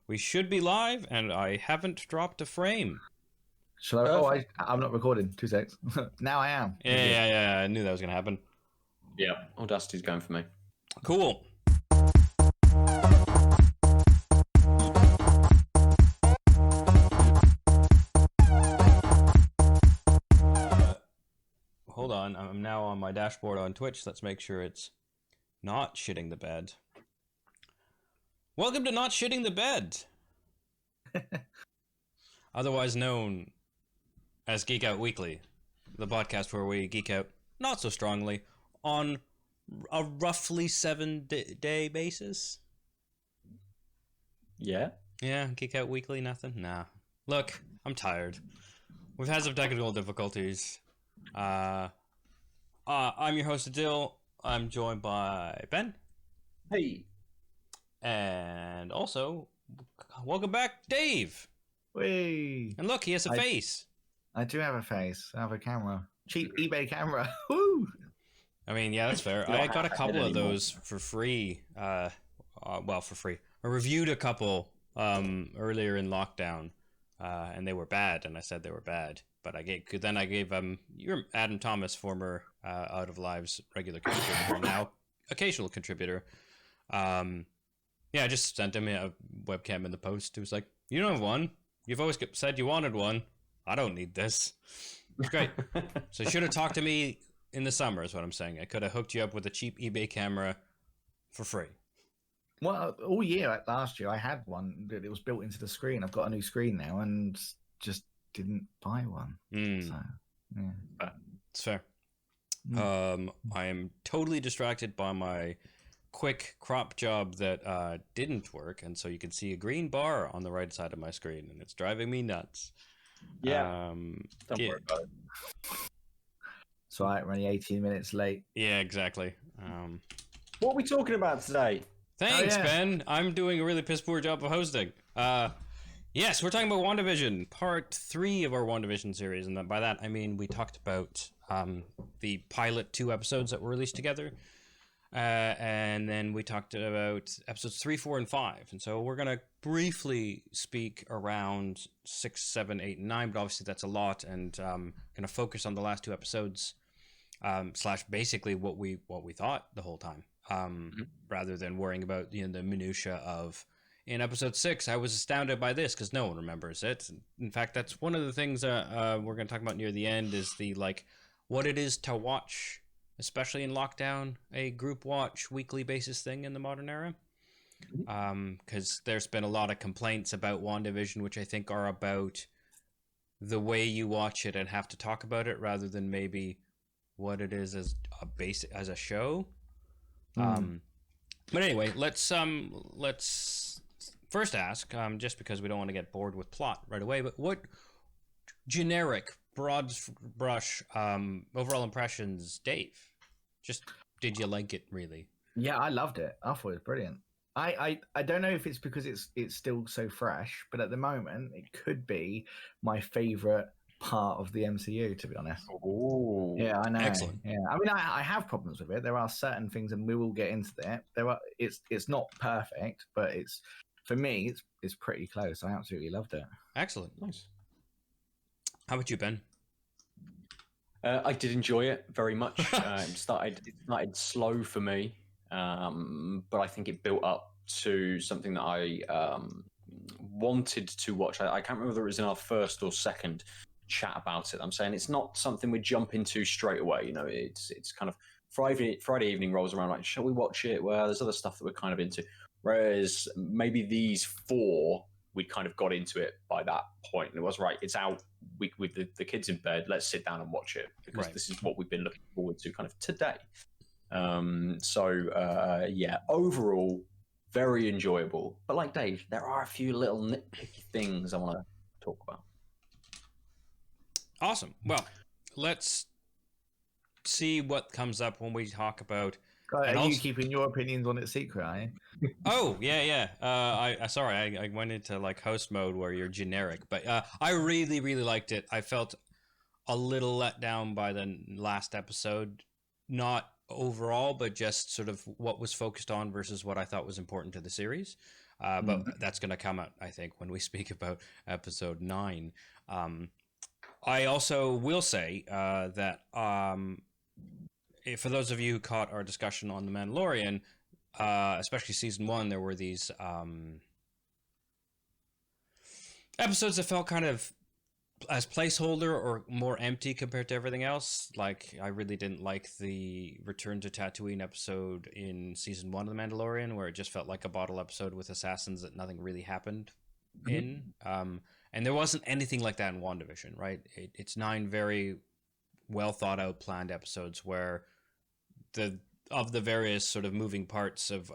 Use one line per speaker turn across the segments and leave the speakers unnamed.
We should be live, and I haven't dropped a frame.
Shall I? Oh, I'm not recording. 2 seconds. Now I am.
Yeah. I knew that was going to happen.
Yeah, Audacity's going for me.
Cool. Hold on. I'm now on my dashboard on Twitch. Let's make sure it's not shitting the bed. Welcome to Not Shitting the Bed. Otherwise known as Geek Out Weekly, the podcast where we geek out not so strongly on a roughly 7-day basis.
Yeah?
Yeah, Geek Out Weekly, nothing? Nah. Look, I'm tired. We've had some technical difficulties. I'm your host, Aadil. I'm joined by Ben.
Hey.
And also, welcome back, Dave.
Whee!
And look, he has a face.
I do have a face. I have a camera. Cheap eBay camera. Woo!
I mean, yeah, that's fair. I got a couple of those for free. For free. I reviewed a couple earlier in lockdown, and they were bad, and I said they were bad. But I gave you're Adam Thomas, former Out of Lives regular contributor, now occasional contributor. I just sent him a webcam in the post. He was like, "You don't have one. You've always said you wanted one. I don't need this." It's great. So you should have talked to me in the summer, is what I'm saying. I could have hooked you up with a cheap eBay camera for free.
Well, all year, like last year, I had one that it was built into the screen. I've got a new screen now and just didn't buy one. So, yeah.
It's fair. I am totally distracted by my quick crop job that didn't work, and so you can see a green bar on the right side of my screen, and it's driving me nuts.
Yeah. Don't worry about it.
So we're only 18 minutes late.
Yeah, exactly.
What are we talking about today?
Thanks, Ben. I'm doing a really piss poor job of hosting. Yes, we're talking about WandaVision, part 3 of our WandaVision series, and by that I mean we talked about the pilot 2 episodes that were released together. And then we talked about episodes 3, 4, and 5. And so we're going to briefly speak around 6, 7, 8, and 9, but obviously that's a lot. And going to focus on the last 2 episodes, / basically what we thought the whole time, rather than worrying about the minutia of, in episode 6, I was astounded by this because no one remembers it. In fact, that's one of the things we're going to talk about near the end is the what it is to watch, especially in lockdown, a group watch weekly basis thing in the modern era. Because there's been a lot of complaints about WandaVision, which I think are about the way you watch it and have to talk about it rather than maybe what it is as a show. But anyway, let's first ask, just because we don't want to get bored with plot right away, but what generic broad brush overall impressions, Dave? Just did you like it, really?
Yeah, I loved it. I thought it was brilliant. I don't know if it's because it's still so fresh, but at the moment it could be my favorite part of the MCU, to be honest.
Oh,
yeah, I know.
Excellent.
Yeah, I mean, I have problems with it. There are certain things, and we will get into that. It's not perfect, but for me it's pretty close. I absolutely loved it.
Excellent, nice. How about you, Ben?
I did enjoy it very much. It started slow for me, but I think it built up to something that I wanted to watch. I can't remember whether it was in our first or second chat about it. I'm saying it's not something we jump into straight away. It's kind of Friday evening rolls around, like, shall we watch it? Well, there's other stuff that we're kind of into. Whereas maybe these 4, we kind of got into it by that point. And it was right, it's out with the kids in bed. Let's sit down and watch it because This is what we've been looking forward to kind of today. Overall, very enjoyable. But like Dave, there are a few little nitpicky things I want to talk about.
Awesome. Well, let's see what comes up when we talk about.
Are you keeping your opinions on it secret, are you?
Oh, yeah. I went into host mode where you're generic, but I really, really liked it. I felt a little let down by the last episode, not overall, but just sort of what was focused on versus what I thought was important to the series. but that's going to come out, I think, when we speak about episode 9. I also will say that for those of you who caught our discussion on The Mandalorian, especially season 1, there were these episodes that felt kind of as placeholder or more empty compared to everything else. Like, I really didn't like the Return to Tatooine episode in season 1 of The Mandalorian, where it just felt like a bottle episode with assassins that nothing really happened in. And there wasn't anything like that in WandaVision, right? It's 9 very well thought out, planned episodes where the various sort of moving parts of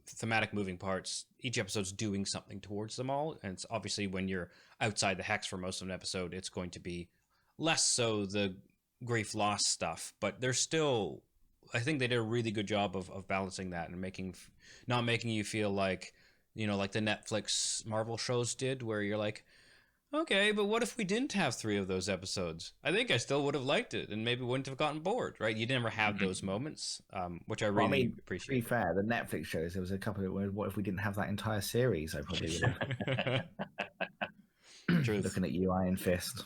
thematic moving parts, each episode's doing something towards them all. And it's obviously when you're outside the hex for most of an episode, it's going to be less so the grief loss stuff, but there's still, I think they did a really good job of balancing that and not making you feel like, like the Netflix Marvel shows did, where you're like, okay, but what if we didn't have 3 of those episodes? I think I still would have liked it and maybe wouldn't have gotten bored, right? You never have those moments, which I really appreciate.
To be fair, the Netflix shows, there was a couple of, what if we didn't have that entire series? I probably would have.
Truth.
Looking at you, Iron Fist.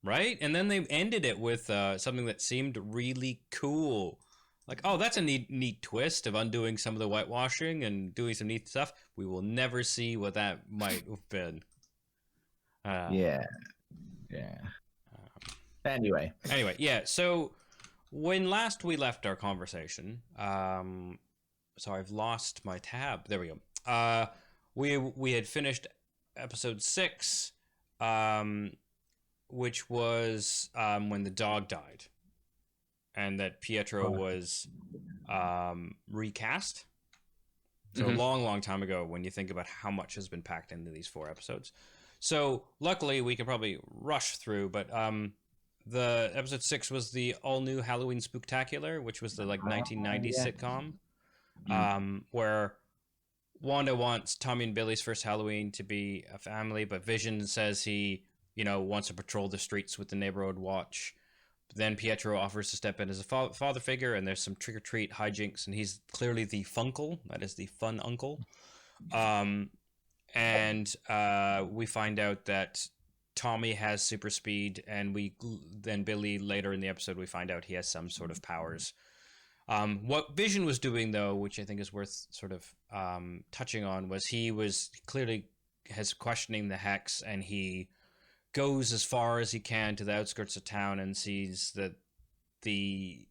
Right? And then they ended it with something that seemed really cool. Like, oh, that's a neat twist of undoing some of the whitewashing and doing some neat stuff. We will never see what that might have been.
Yeah. Anyway,
yeah. So when last we left our conversation, so I've lost my tab. There we go. We had finished episode 6, which was when the dog died, and that Pietro was recast. So a long time ago, when you think about how much has been packed into these 4 episodes. So luckily we can probably rush through, but the episode 6 was the all new Halloween Spooktacular, which was the 1990s sitcom, where Wanda wants Tommy and Billy's first Halloween to be a family, but Vision says he, wants to patrol the streets with the neighborhood watch. Then Pietro offers to step in as a father figure, and there's some trick-or-treat hijinks, and he's clearly the Funkle, that is the fun uncle. And we find out that Tommy has super speed, and then Billy, later in the episode, we find out he has some sort of powers. What Vision was doing, though, which I think is worth sort of touching on, was he was clearly has questioning the hex, and he goes as far as he can to the outskirts of town and sees that the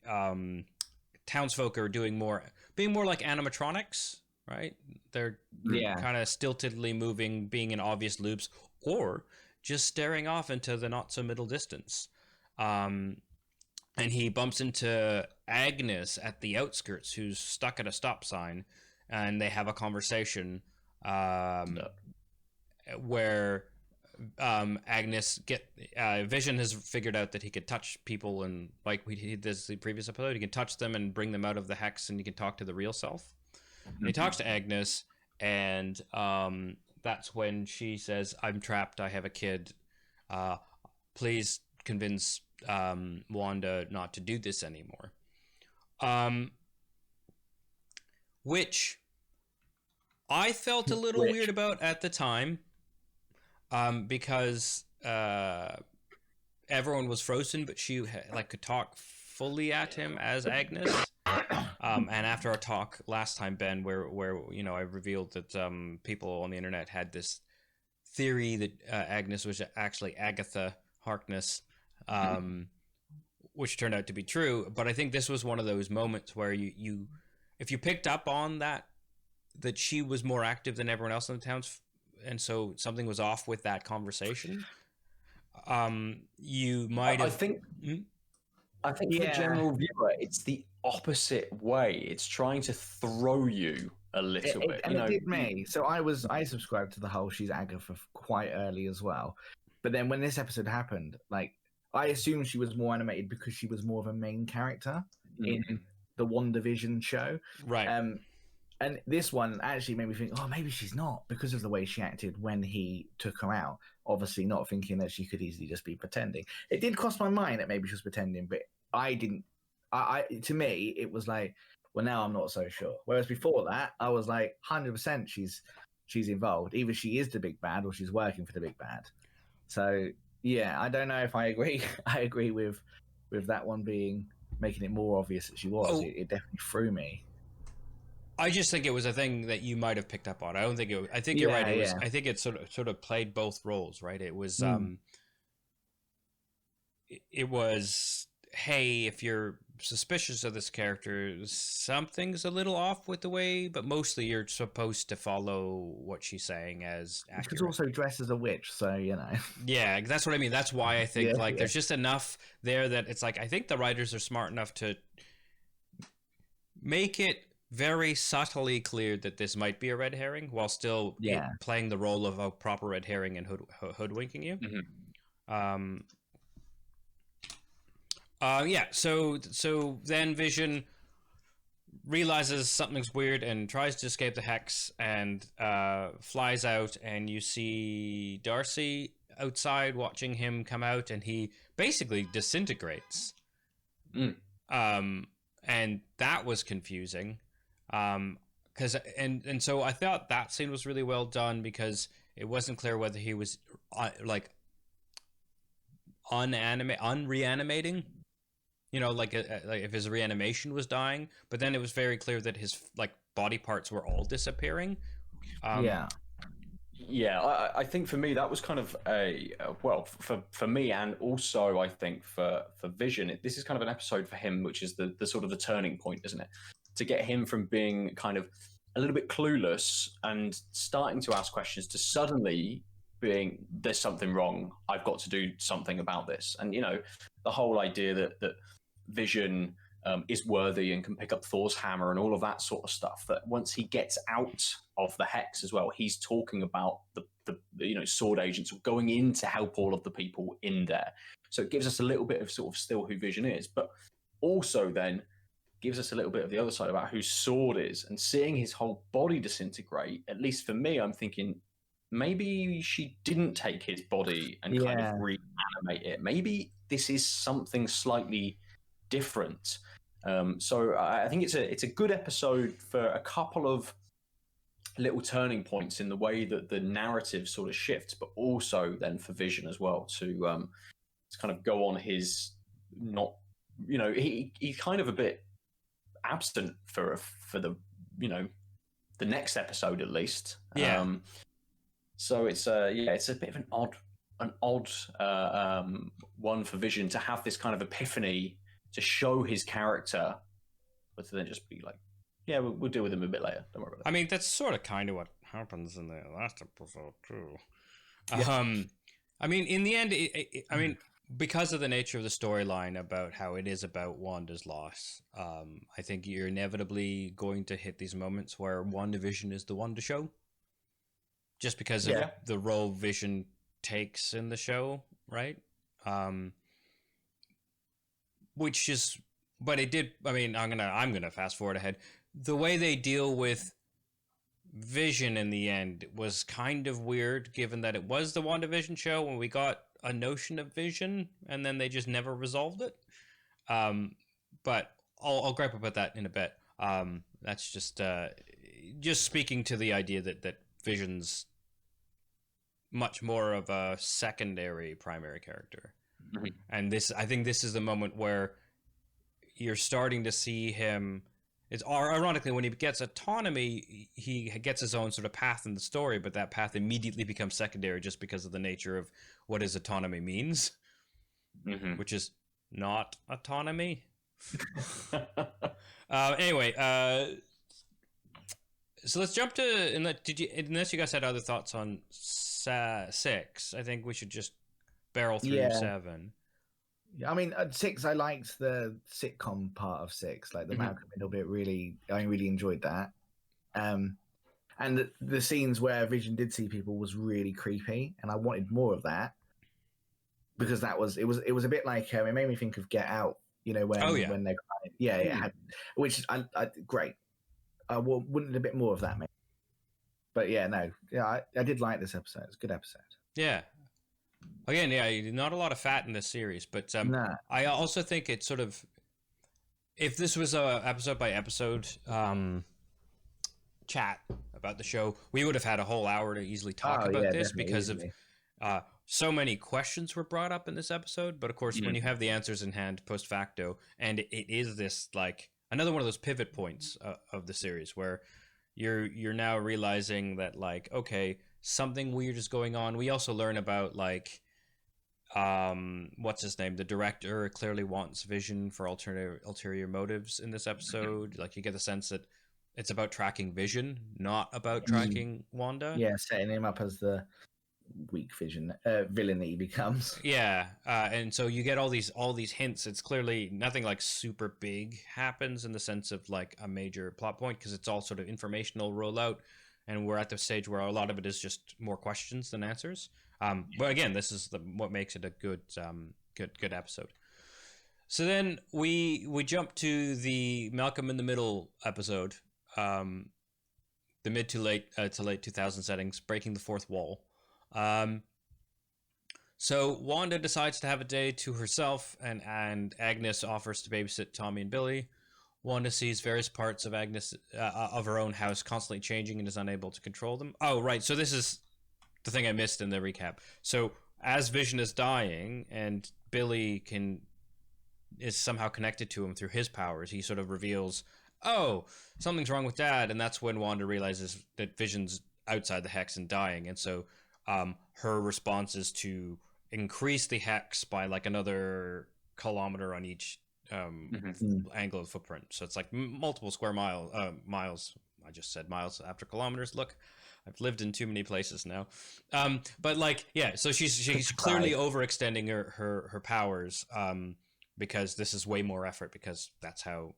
townsfolk are being more like animatronics, right? They're kind of stiltedly moving, being in obvious loops, or just staring off into the not so middle distance. And he bumps into Agnes at the outskirts, who's stuck at a stop sign, and they have a conversation where Agnes Vision has figured out that he could touch people, and like we did this the previous episode, he can touch them and bring them out of the hex, and he can talk to the real self. And he talks to Agnes, and that's when she says, "I'm trapped. I have a kid. Please convince Wanda not to do this anymore." Which I felt a little weird about at the time, because everyone was frozen, but she could talk fully at him as Agnes. And after our talk last time, Ben, where I revealed that people on the internet had this theory that Agnes was actually Agatha Harkness, which turned out to be true. But I think this was one of those moments where you if you picked up on that she was more active than everyone else in the towns, and so something was off with that conversation, you might have...
I think for the general viewer, it's the opposite way. It's trying to throw you a little bit.
And it did me. So I subscribed to the whole she's Agatha quite early as well. But then when this episode happened, I assumed she was more animated because she was more of a main character in the WandaVision show.
Right.
And this one actually made me think, oh, maybe she's not, because of the way she acted when he took her out. Obviously not thinking that she could easily just be pretending. It did cross my mind that maybe she was pretending, but I didn't. To me, it was like, Well, now I'm not so sure. Whereas before that, I was like 100% she's involved. Either she is the big bad or she's working for the big bad. So yeah, I don't know if I agree. I agree with that one making it more obvious that she was.
Oh.
It definitely threw me.
I just think it was a thing that you might have picked up on. I don't think it. I think you're right. It was. I think it sort of played both roles, right? It was. It was. Hey, if you're suspicious of this character, something's a little off with the way, but mostly you're supposed to follow what she's saying as accurate.
She's also dressed as a witch, so you know.
Yeah, that's what I mean. That's why I think there's just enough there that it's like I think the writers are smart enough to make it very subtly clear that this might be a red herring while still playing the role of a proper red herring and hoodwinking you. So then Vision realizes something's weird and tries to escape the hex and flies out, and you see Darcy outside watching him come out, and he basically disintegrates. And that was confusing. Because so I thought that scene was really well done because it wasn't clear whether he was unreanimating, like if his reanimation was dying, but then it was very clear that his body parts were all disappearing.
I think for me that was kind of for me, and also I think for Vision, this is kind of an episode for him, which is the sort of the turning point, isn't it? To get him from being kind of a little bit clueless and starting to ask questions to suddenly being, there's something wrong, I've got to do something about this. And, the whole idea that Vision is worthy and can pick up Thor's hammer and all of that sort of stuff, that once he gets out of the hex as well, he's talking about the sword agents going in to help all of the people in there. So it gives us a little bit of sort of still who Vision is, but also then gives us a little bit of the other side about who Sword is, and seeing his whole body disintegrate. At least for me, I'm thinking maybe she didn't take his body and kind of reanimate it. Maybe this is something slightly different. So I think it's a good episode for a couple of little turning points in the way that the narrative sort of shifts, but also then for Vision as well to kind of go on his he's kind of a bit absent for the the next episode at least. So it's it's a bit of an odd one for Vision to have this kind of epiphany to show his character, but to then just be like, we'll deal with him a bit later, don't worry about it.
I mean, that's sort of kind of what happens in the last episode too. I mean, in the end, I mean, because of the nature of the storyline about how it is about Wanda's loss, I think you're inevitably going to hit these moments where WandaVision is the one to show. Just because of the role Vision takes in the show, right? Which is, but it did. I mean, I'm gonna fast forward ahead. The way they deal with Vision in the end was kind of weird, given that it was the WandaVision show when we got a notion of Vision, and then they just never resolved it. But I'll gripe about that in a bit. That's just speaking to the idea that Vision's much more of a secondary primary character. Mm-hmm. And I think this is the moment where you're starting to see him. It's ironically, when he gets autonomy, he gets his own sort of path in the story, but that path immediately becomes secondary just because of the nature of what his autonomy means, which is not autonomy. Anyway, so let's jump to, unless you guys had other thoughts on 6, I think we should just barrel through 7.
I mean, 6, I liked the sitcom part of 6, like the Malcolm Middle bit. I really enjoyed that. And the scenes where Vision did see people was really creepy, and I wanted more of that because it was a bit like it made me think of Get Out. When they're which I great. I wanted a bit more of that, maybe. But I did like this episode. It's a good episode.
Yeah. Again, not a lot of fat in this series, but I also think it sort of if this was a episode by episode chat about the show, we would have had a whole hour to easily talk about this because
easily.
of so many questions were brought up in this episode. But of course, when you have the answers in hand post facto, and it is this like another one of those pivot points of the series where you're now realizing that like, okay, something weird is going on. We also learn about like what's his name, the director clearly wants Vision for ulterior motives in this episode. Like you get the sense that it's about tracking Vision, not about tracking Wanda.
Yeah, setting him up as the weak villain that he becomes.
Yeah, and so you get all these hints. It's clearly nothing like super big happens in the sense of like a major plot point because it's all sort of informational rollout, and we're at the stage where a lot of it is just more questions than answers. But again, this is what makes it a good episode. So then we jump to the Malcolm in the Middle episode, the mid to late 2000 settings, breaking the fourth wall. So Wanda decides to have a day to herself, and Agnes offers to babysit Tommy and Billy. Wanda sees various parts of Agnes of her own house constantly changing and is unable to control them. Oh, right. So this is the thing I missed in the recap. So as Vision is dying, and Billy is somehow connected to him through his powers, he sort of reveals, "Oh, something's wrong with Dad," and that's when Wanda realizes that Vision's outside the hex and dying, and so her response is to increase the hex by like another kilometer on each angle of footprint. So it's like multiple square miles. I just said miles after kilometers. Look, I've lived in too many places now. But like, yeah, so she's clearly overextending her powers because this is way more effort because that's how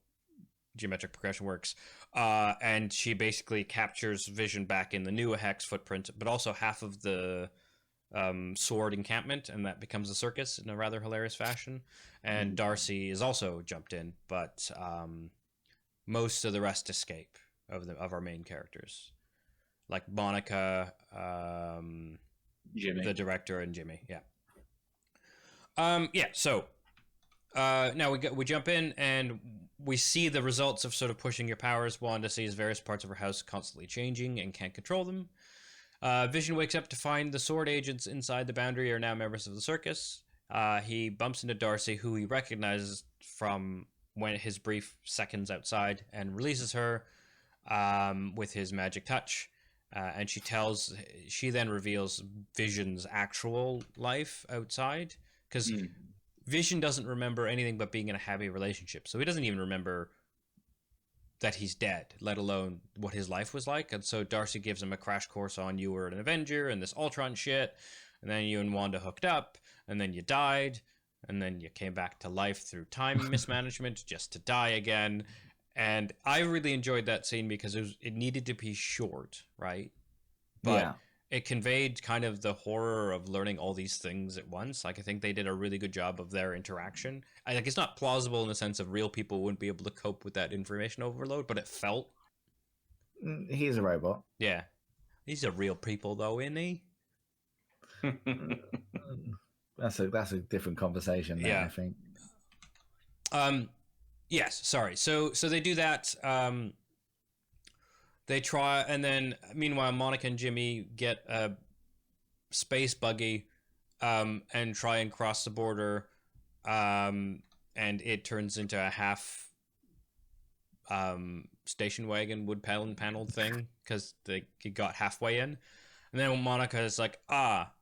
geometric progression works. And she basically captures Vision back in the new hex footprint, but also half of the sword encampment, and that becomes a circus in a rather hilarious fashion. And Darcy is also jumped in, but most of the rest escape of our main characters, like Monica,
Jimmy,
the director, and Jimmy. So now we jump in and we see the results of sort of pushing your powers. Wanda sees various parts of her house constantly changing and can't control them. Vision wakes up to find the sword agents inside the boundary are now members of the circus. He bumps into Darcy, who he recognizes from when his brief seconds outside, and releases her with his magic touch. And she then reveals Vision's actual life outside, because Vision doesn't remember anything but being in a happy relationship. So he doesn't even remember that he's dead, let alone what his life was like. And so Darcy gives him a crash course on, you were an Avenger and this Ultron shit, and then you and Wanda hooked up, and then you died, and then you came back to life through time mismanagement just to die again. And I really enjoyed that scene because it needed to be short, right? But it conveyed kind of the horror of learning all these things at once. Like, I think they did a really good job of their interaction. It's not plausible in the sense of real people wouldn't be able to cope with that information overload, but it felt.
He's a robot.
Yeah. He's a real people, though, isn't he?
That's a different conversation there, I think.
Yes, sorry. So they do that. They try, and then meanwhile, Monica and Jimmy get a space buggy, and try and cross the border, and it turns into a half station wagon wood paneled thing because they got halfway in, and then Monica is like, but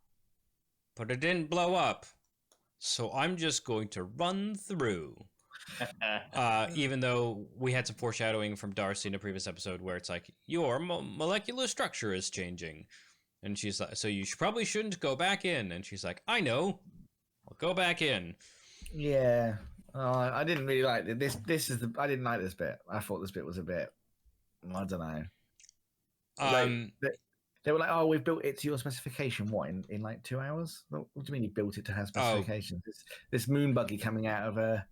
it didn't blow up, so I'm just going to run through. Even though we had some foreshadowing from Darcy in a previous episode where it's like, your molecular structure is changing, and she's like, so you probably shouldn't go back in, and she's like, I know, I'll go back in.
Yeah. I didn't really like this. I didn't like this bit. I thought this bit was a bit, I don't know. They were like, oh, we've built it to your specification. What, in like 2 hours? What do you mean you built it to her specifications? This moon buggy coming out of a...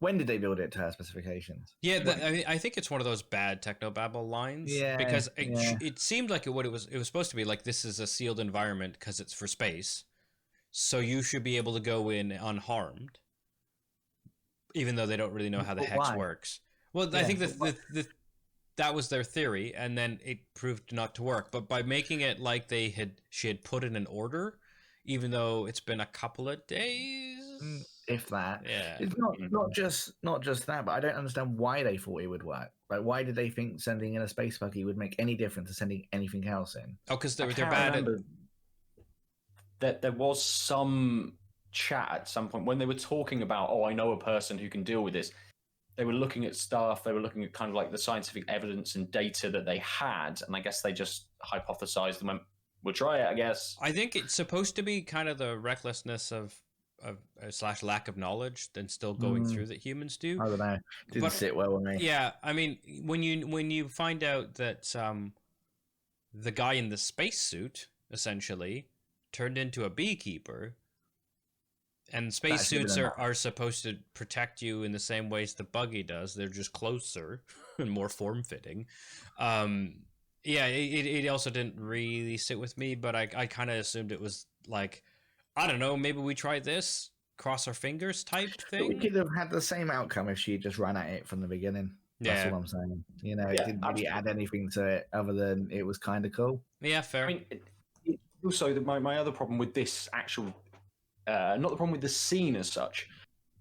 When did they build it to her specifications?
Yeah, I think it's one of those bad technobabble lines. Yeah, because it seemed like it was supposed to be like, this is a sealed environment because it's for space, so you should be able to go in unharmed. even though they don't really know how the
But
hex
why?
works. Well, I
Yeah,
think
but
that was their theory, and then it proved not to work. But by making it like she had put in an order, even though it's been a couple of days,
if that,
yeah,
it's not just that, but I don't understand why they thought it would work. Like, why did they think sending in a space buggy would make any difference to sending anything else in?
oh, because they're
can't
bad at.
remember that there was some chat at some point when they were talking about, oh, I know a person who can deal with this. They were looking at stuff. They were looking at kind of like the scientific evidence and data that they had, and I guess they just hypothesized and went, "We'll try it, I guess."
I think it's supposed to be kind of the recklessness of / lack of knowledge than still going through that humans do.
I don't know. Didn't sit well with me.
Yeah, I mean, when you find out that the guy in the spacesuit essentially turned into a beekeeper, and spacesuits are supposed to protect you in the same ways the buggy does. They're just closer and more form-fitting. Yeah, it also didn't really sit with me, but I kind of assumed it was like, I don't know, maybe we try this, cross our fingers type thing.
We could have had the same outcome if she just ran at it from the beginning. That's all I'm saying. You know, it didn't really add anything to it other than it was kind of cool.
Yeah, fair.
I mean, also, my other problem with this actual, not the problem with the scene as such,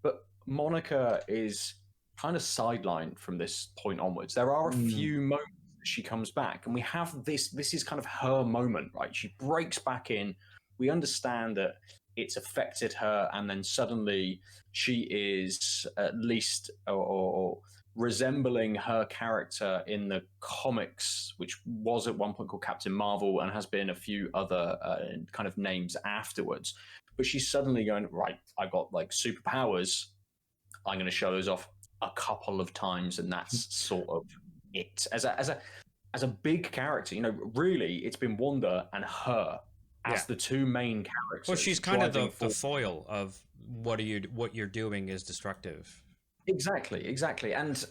but Monica is kind of sidelined from this point onwards. There are a few moments that she comes back, and we have this is kind of her moment, right? She breaks back in. We understand that it's affected her, and then suddenly she is at least or resembling her character in the comics, which was at one point called Captain Marvel and has been a few other kind of names afterwards. But she's suddenly going, right, I got like superpowers. I'm going to show those off a couple of times, and that's sort of it. As a big character, you know, really, it's been Wanda and her as the two main characters.
Well, she's kind of the foil of what you're doing is destructive.
Exactly, and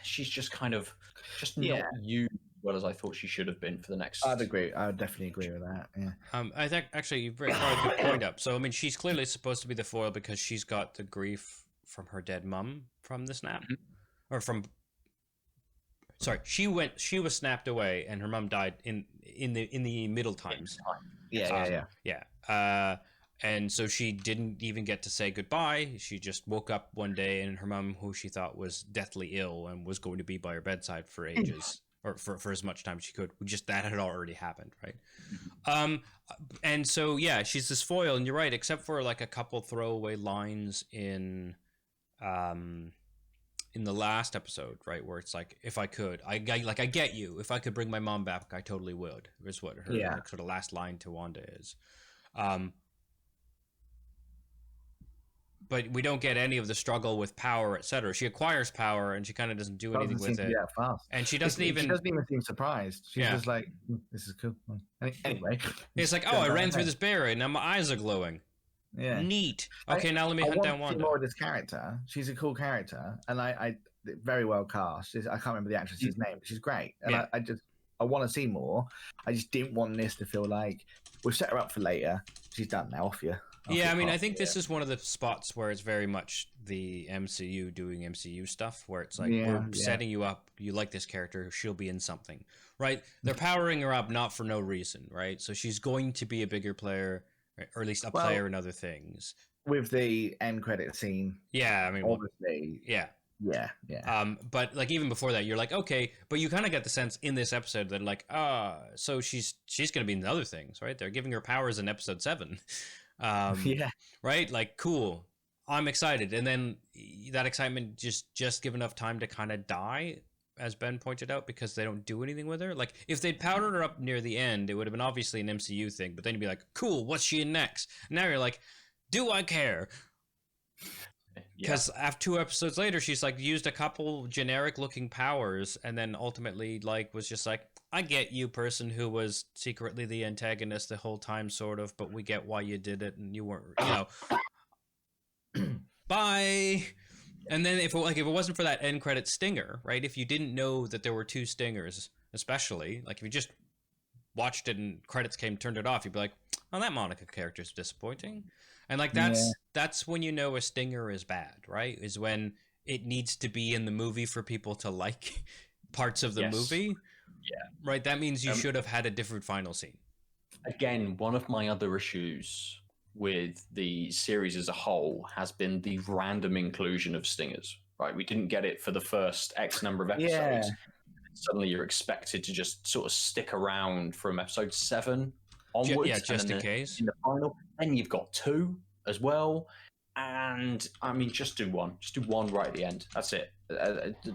she's just kind of not used as well as I thought she should have been for the next.
I'd agree. I would definitely agree with that. Yeah.
I think actually you've brought a good point up. So I mean, she's clearly supposed to be the foil because she's got the grief from her dead mum from the snap, or from. Sorry, she was snapped away, and her mum died in the middle times. Yeah. And so she didn't even get to say goodbye. She just woke up one day, and her mum, who she thought was deathly ill and was going to be by her bedside for ages, or for as much time as she could. That had already happened, right? And so yeah, she's this foil, and you're right, except for like a couple throwaway lines in the last episode, right, where it's like, if I could, I get you. If I could bring my mom back, I totally would. Is what her like, sort of last line to Wanda is. But we don't get any of the struggle with power, etc. She acquires power, and she kind of doesn't do anything with it.
Fast.
And she doesn't even
seem surprised. She's just like, "This is cool." Anyway,
it's like, "Oh, I ran through this barrier, and now my eyes are glowing."
Yeah,
neat. Okay, now let me hunt down Wanda.
More of this character. She's a cool character, and I very well cast. I can't remember the actress's name, but she's great, and I want to see more. I just didn't want this to feel like we've set her up for later. She's done now. Off you.
Yeah, I mean, I think this is one of the spots where it's very much the MCU doing MCU stuff, where it's like, we're setting you up, you like this character, she'll be in something, right? They're powering her up not for no reason, right? So she's going to be a bigger player, or at least a player in other things.
With the end credit scene.
Yeah, I mean,
obviously.
Yeah.
Yeah.
But like even before that, you're like, okay, but you kind of get the sense in this episode that like, so she's going to be in other things, right? They're giving her powers in episode 7. Right, like, cool, I'm excited, and then that excitement just give enough time to kind of die, as Ben pointed out, because they don't do anything with her. Like, if they'd powdered her up near the end, it would have been obviously an MCU thing, but then you'd be like, cool, what's she in next? And now you're like, do I care? Because after 2 episodes later, she's like used a couple generic looking powers, and then ultimately like was just like, I get you, person who was secretly the antagonist the whole time, sort of, but we get why you did it, and you weren't, bye. And then if it wasn't for that end credit stinger, right? If you didn't know that there were 2 stingers, especially, like if you just watched it and credits came, turned it off, you'd be like, oh, that Monica character is disappointing. And like
Yeah.
that's when you know a stinger is bad, right? Is when it needs to be in the movie for people to like parts of the
Yes.
movie.
Yeah.
Right, that means you should have had a different final scene.
Again, one of my other issues with the series as a whole has been the random inclusion of stingers. Right, we didn't get it for the first X number of episodes.
Yeah.
Suddenly, you're expected to just sort of stick around from episode 7 onwards.
Yeah, just
and
in case.
In the final, then you've got 2 as well. And I mean, just do one. Just do one right at the end. That's it.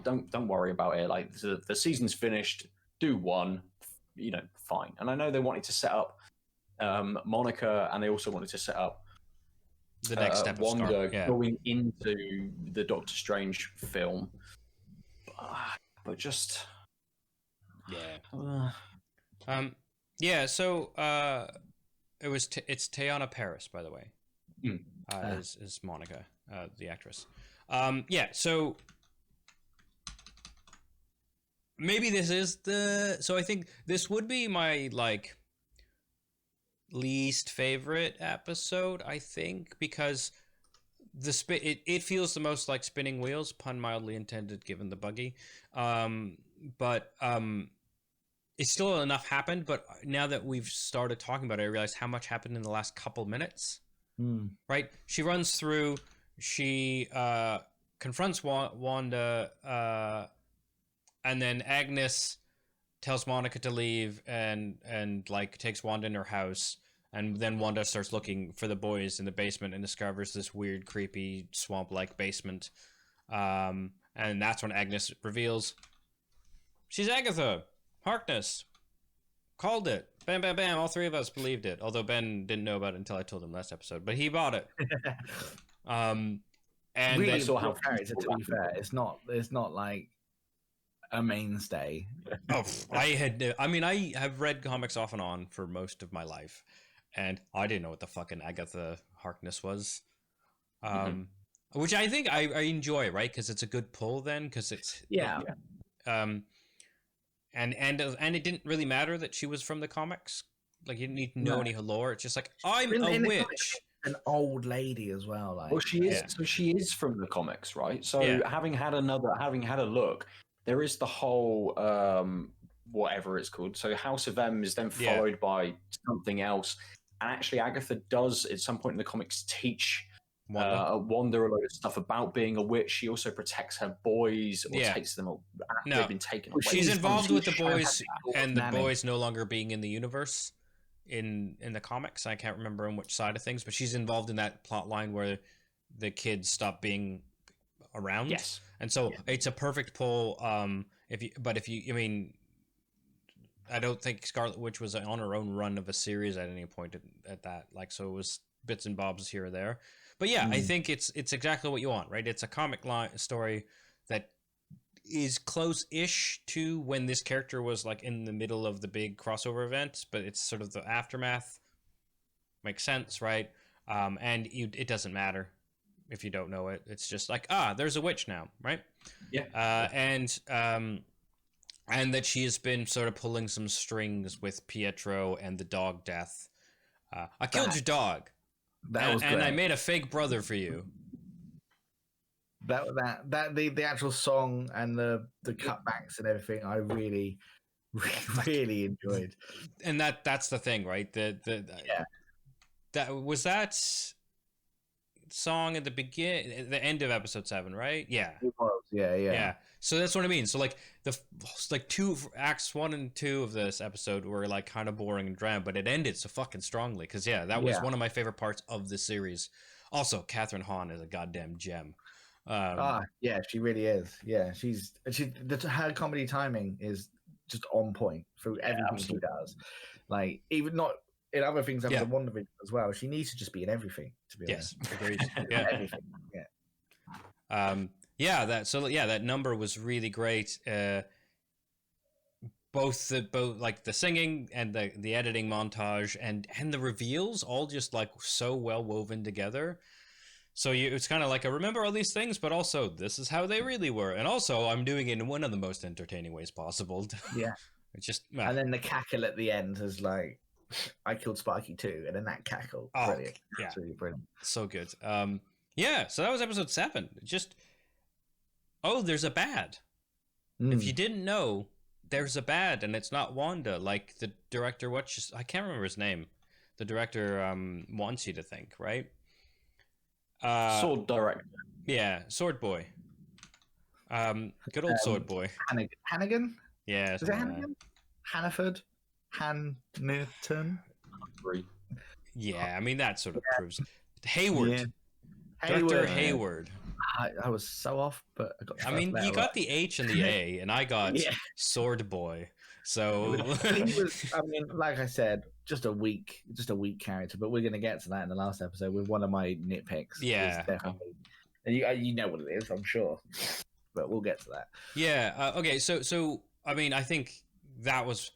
Don't worry about it. Like the season's finished. Do one. You know, fine. And I know they wanted to set up Monica, and they also wanted to set up
The next step of
Wanda
Scarlet. Yeah.
going into the Doctor Strange film. But just
yeah. So it's Teyana Paris, by the way. Is Monica, the actress. Yeah. So maybe this is so I think this would be my like least favorite episode, I think, because it feels the most like spinning wheels, pun mildly intended given the buggy. But it's still enough happened, but now that we've started talking about it, I realize how much happened in the last couple minutes. Right? She runs through, she confronts Wanda, and then Agnes tells Monica to leave and like takes Wanda in her house, and then Wanda starts looking for the boys in the basement and discovers this weird, creepy, swamp-like basement. And that's when Agnes reveals she's Agatha Harkness. Called it. Bam, bam, bam. All three of us believed it. Although Ben didn't know about it until I told him last episode, but he bought it. And
really
then
saw how character, to be fair, it's not like a mainstay.
I have read comics off and on for most of my life, and I didn't know what the fucking Agatha Harkness was. Which I think I enjoy, right? Because it's a good pull then, because it's and it didn't really matter that she was from the comics. Like, you didn't need to know any lore. It's just like, I'm a witch.
An old lady as well. Like,
well, she is. So she is from the comics, right? So having had a look, there is the whole whatever it's called. So House of M is then followed by something else, and actually Agatha does at some point in the comics teach Wanda a lot of stuff about being a witch. She also protects her boys, or takes them after they've been taken away.
She's involved with the boys, and the boys no longer being in the universe in the comics. I can't remember on which side of things, but she's involved in that plot line where the kids stop being around.
Yes,
and so it's a perfect pull. I mean, I don't think Scarlet Witch was on her own run of a series at any point at that. Like, so it was bits and bobs here or there. But yeah, I think it's exactly what you want, right? It's a comic story that is close-ish to when this character was like in the middle of the big crossover event, but it's sort of the aftermath. Makes sense, right? And it doesn't matter if you don't know it. It's just like, there's a witch now, right?
Yeah.
And that she has been sort of pulling some strings with Pietro and the dog death. I killed your dog.
That was great.
And I made a fake brother for you.
The actual song and the cutbacks and everything, I really, really enjoyed.
And that's the thing, right? That song at the end of episode 7, right? Yeah.
It was, yeah.
So that's what I mean. So like acts 1 and 2 of this episode were like kind of boring and drab, but it ended so fucking strongly because that was one of my favorite parts of the series. Also, Kathryn Hahn is a goddamn gem.
Yeah, she really is. Yeah, her comedy timing is just on point through everything she does. Like, even not in other things other than WandaVision as well. She needs to just be in everything, to be honest.
Yes, agreed. Yeah.
Everything. Yeah.
That number was really great. Both like the singing and the editing montage and the reveals all just like so well woven together. So it's kind of like, I remember all these things, but also this is how they really were. And also I'm doing it in one of the most entertaining ways possible.
Yeah.
It's just,
and then the cackle at the end is like, I killed Sparky too, and then that cackle.
Oh,
Brilliant.
yeah.
That's really brilliant.
So good. Yeah, so that was episode 7. Just, oh, there's a bad. If you didn't know, there's a bad, and it's not Wanda, like the director, I can't remember his name. The director wants you to think, right?
Sword director.
Yeah, Sword Boy. Good old Sword Boy.
Hannigan?
Yeah.
Is it Hannigan? Hannaford? Hannerton?
Yeah, I mean, that sort of proves. Hayward.
Yeah.
Director Hayward.
I was so off, but I got.
I mean, you got the H and the A, and I got Sword Boy. So
he was, I mean, like I said, just a weak character. But we're gonna get to that in the last episode with one of my nitpicks.
Yeah,
and you know what it is, I'm sure. But we'll get to that.
Yeah. Okay. So I mean, I think that was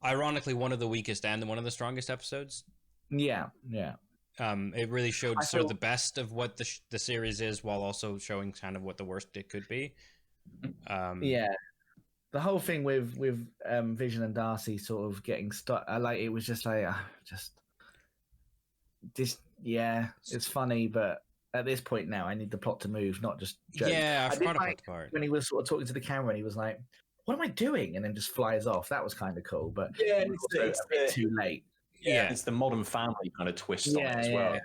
ironically one of the weakest and one of the strongest episodes.
Yeah. Yeah.
It really showed sort of the best of what the series is, while also showing kind of what the worst it could be.
Yeah, the whole thing with Vision and Darcy sort of getting stuck, like it was just like this. Yeah, it's funny, but at this point now, I need the plot to move, not just jokes.
Yeah, I forgot about the part
when he was sort of talking to the camera and he was like, "What am I doing?" and then just flies off. That was kind of cool, but
yeah,
it's a bit too late.
Yeah, it's the Modern Family kind of twist on it as well.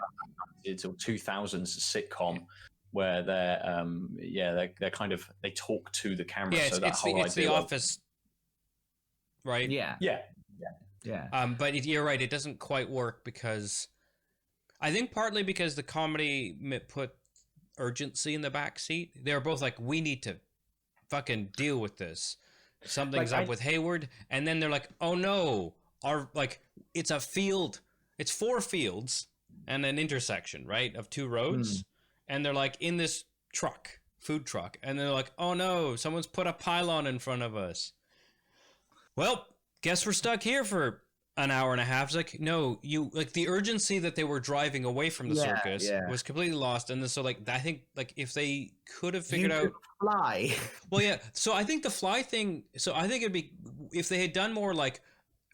It's a 2000s sitcom where they're kind of, they talk to the camera.
Yeah,
so
it's the Office, right?
Yeah.
But you're right, it doesn't quite work because I think partly because the comedy put urgency in the back seat. They're both like, we need to fucking deal with this. Something's up with Hayward, and then they're like, oh no. It's a field, it's 4 fields and an intersection, right, of 2 roads, and they're like in this food truck, and they're like, oh no, someone's put a pylon in front of us. Well, guess we're stuck here for an hour and a half. It's like, no, the urgency that they were driving away from the circus was completely lost. And so I think if they could have figured out
fly.
Well, yeah, so I think the fly thing, so I think it'd be, if they had done more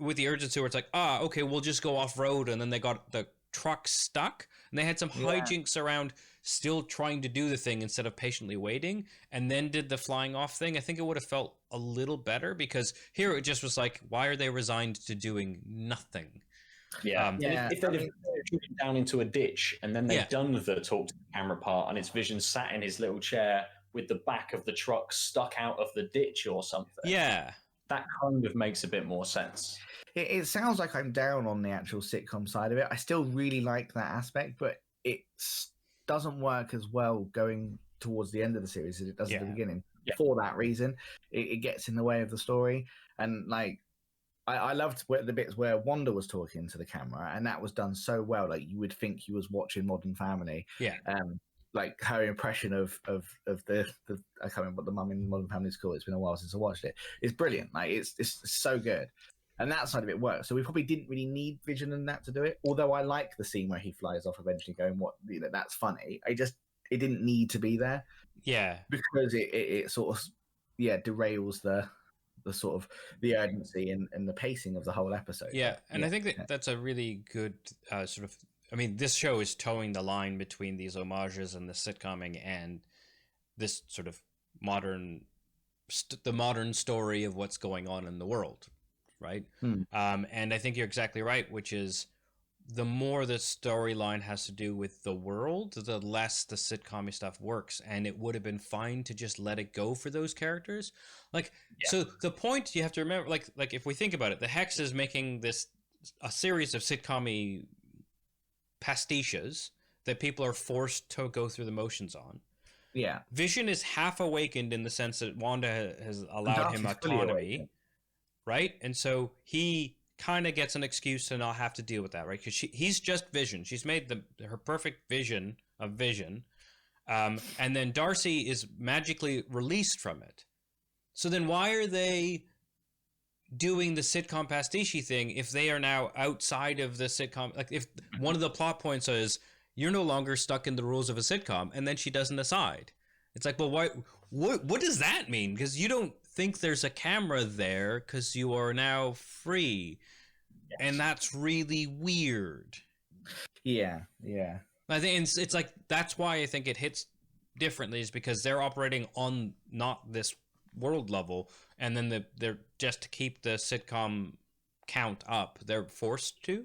with the urgency where it's like, okay, we'll just go off road, and then they got the truck stuck, and they had some hijinks around still trying to do the thing instead of patiently waiting, and then did the flying off thing. I think it would have felt a little better, because here it just was like, why are they resigned to doing nothing?
Yeah, if they'd have driven down into a ditch and then they'd done the talk to the camera part, and it's Vision sat in his little chair with the back of the truck stuck out of the ditch or something. Yeah. That kind of makes a bit more sense.
It sounds like I'm down on the actual sitcom side of it. I still really like that aspect, but it doesn't work as well going towards the end of the series as it does at the beginning. For that reason, it gets in the way of the story. And I loved the bits where Wanda was talking to the camera, and that was done so well. Like, you would think you was watching Modern Family. Yeah. Like her impression of the I can't remember what the mum in Modern Family is called. It's been a while since I watched it. It's brilliant. Like, it's so good. And that side of it works. So we probably didn't really need Vision and that to do it. Although I like the scene where he flies off eventually going, that's funny. It didn't need to be there. Yeah. Because it sort of, derails the sort of the urgency and the pacing of the whole episode.
Yeah. And I think that's a really good sort of, I mean, this show is towing the line between these homages and the sitcomming and this sort of the modern story of what's going on in the world. Right. And I think you're exactly right, which is the more the storyline has to do with the world, the less the sitcom stuff works. And it would have been fine to just let it go for those characters. So the point you have to remember, like if we think about it, the Hex is making a series of sitcom pastiches that people are forced to go through the motions on. Yeah. Vision is half awakened in the sense that Wanda has allowed him autonomy. Right? And so he kind of gets an excuse to not have to deal with that, right? Because he's just Vision. She's made her perfect vision of Vision. And then Darcy is magically released from it. So then why are they doing the sitcom pastiche thing if they are now outside of the sitcom? Like, if one of the plot points is, you're no longer stuck in the rules of a sitcom, and then she does an aside. It's like, well, what does that mean? Because you don't think there's a camera there because you are now free. and that's really weird.
Yeah.
I think it's like that's why I think it hits differently, is because they're operating on not this world level, and then they're just to keep the sitcom count up, they're forced to.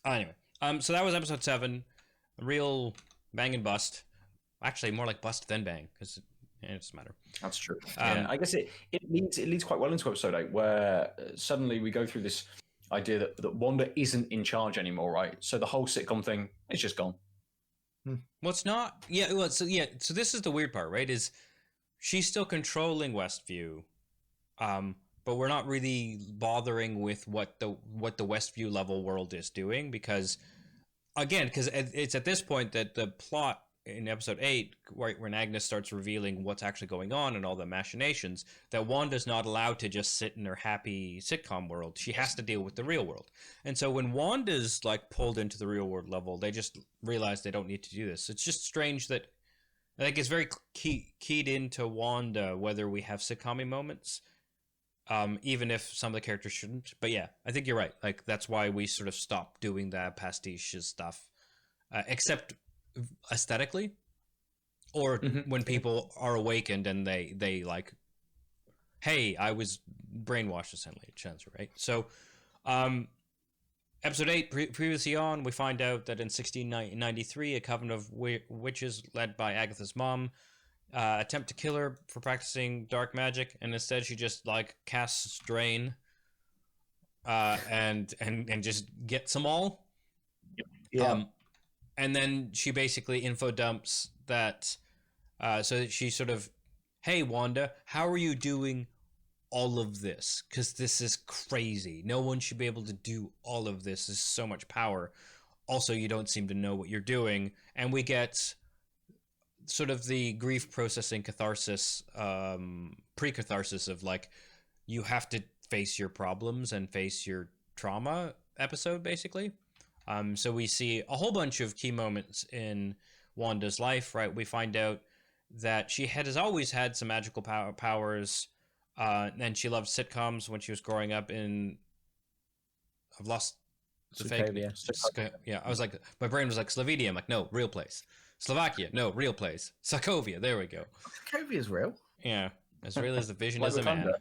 Anyway, so that was episode 7, a real bang and bust. Actually, more like bust than bang, because it doesn't matter.
That's true. Yeah, I guess it leads quite well into episode 8, where suddenly we go through this idea that Wanda isn't in charge anymore, right? So the whole sitcom thing is just gone.
Well, it's not. Yeah. Well, so this is the weird part, right? Is she's still controlling Westview, but we're not really bothering with what the Westview level world is doing, because it's at this point that the plot in episode 8, right, when Agnes starts revealing what's actually going on and all the machinations, that Wanda's not allowed to just sit in her happy sitcom world. She has to deal with the real world. And so when Wanda's like pulled into the real world level, they just realize they don't need to do this. It's just strange that I think it's very keyed into Wanda whether we have sitcom moments, even if some of the characters shouldn't. But yeah, I think you're right. Like that's why we sort of stopped doing that pastiche stuff, except aesthetically, or when people are awakened and they like, hey, I was brainwashed essentially, right? So episode 8, previously on, we find out that in 1693 a coven of witches led by Agatha's mom attempt to kill her for practicing dark magic, and instead she just like casts drain and just gets them all. And then she basically info dumps that, so that she sort of, hey, Wanda, how are you doing all of this? Because this is crazy. No one should be able to do all of this. There's so much power. Also, you don't seem to know what you're doing. And we get sort of the grief processing catharsis, pre-catharsis of like, you have to face your problems and face your trauma episode, basically. So we see a whole bunch of key moments in Wanda's life, right? We find out that she has always had some magical powers, and she loved sitcoms when she was growing up in... I've lost the fake... Yeah, I was like... My brain was like, Slovenia. I'm like, no, real place. Slovakia, no, real place. Sokovia, there we go.
Sokovia is real.
Yeah, as real as the vision is a man.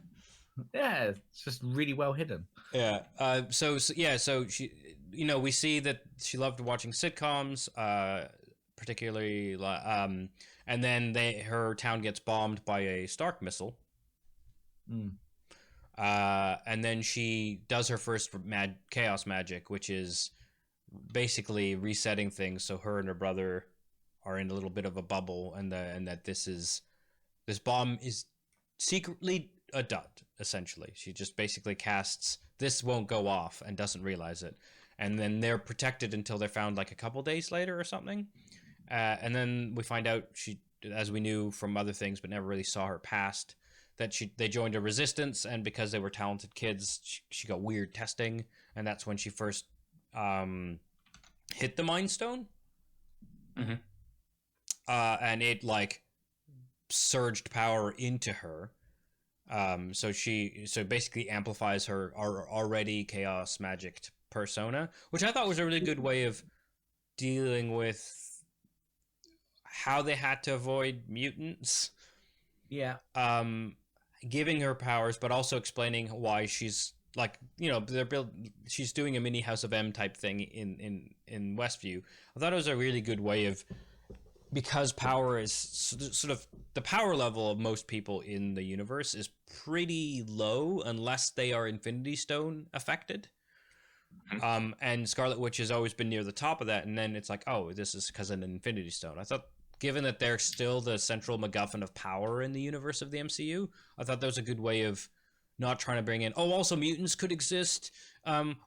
Yeah, it's just really well hidden.
Yeah. So she, we see that she loved watching sitcoms, particularly, and then her town gets bombed by a Stark missile. And then she does her first chaos magic, which is basically resetting things. So her and her brother are in a little bit of a bubble, and that this bomb is secretly a dud, essentially. She just basically casts, this won't go off, and doesn't realize it. And then they're protected until they're found like a couple days later or something. And then we find out she, as we knew from other things, but never really saw her past, that they joined a resistance, and because they were talented kids, she got weird testing, and that's when she first hit the Mind Stone. And it like surged power into her. So basically amplifies her already chaos magicked persona, which I thought was a really good way of dealing with how they had to avoid mutants.
Yeah.
Giving her powers, but also explaining why she's like, she's doing a mini House of M type thing in Westview. I thought it was a really good way of, because power is sort of, the power level of most people in the universe is pretty low unless they are Infinity Stone affected. And Scarlet Witch has always been near the top of that, and then it's like, oh, this is because of an Infinity Stone. I thought, given that they're still the central MacGuffin of power in the universe of the MCU, I thought that was a good way of not trying to bring in, also mutants could exist,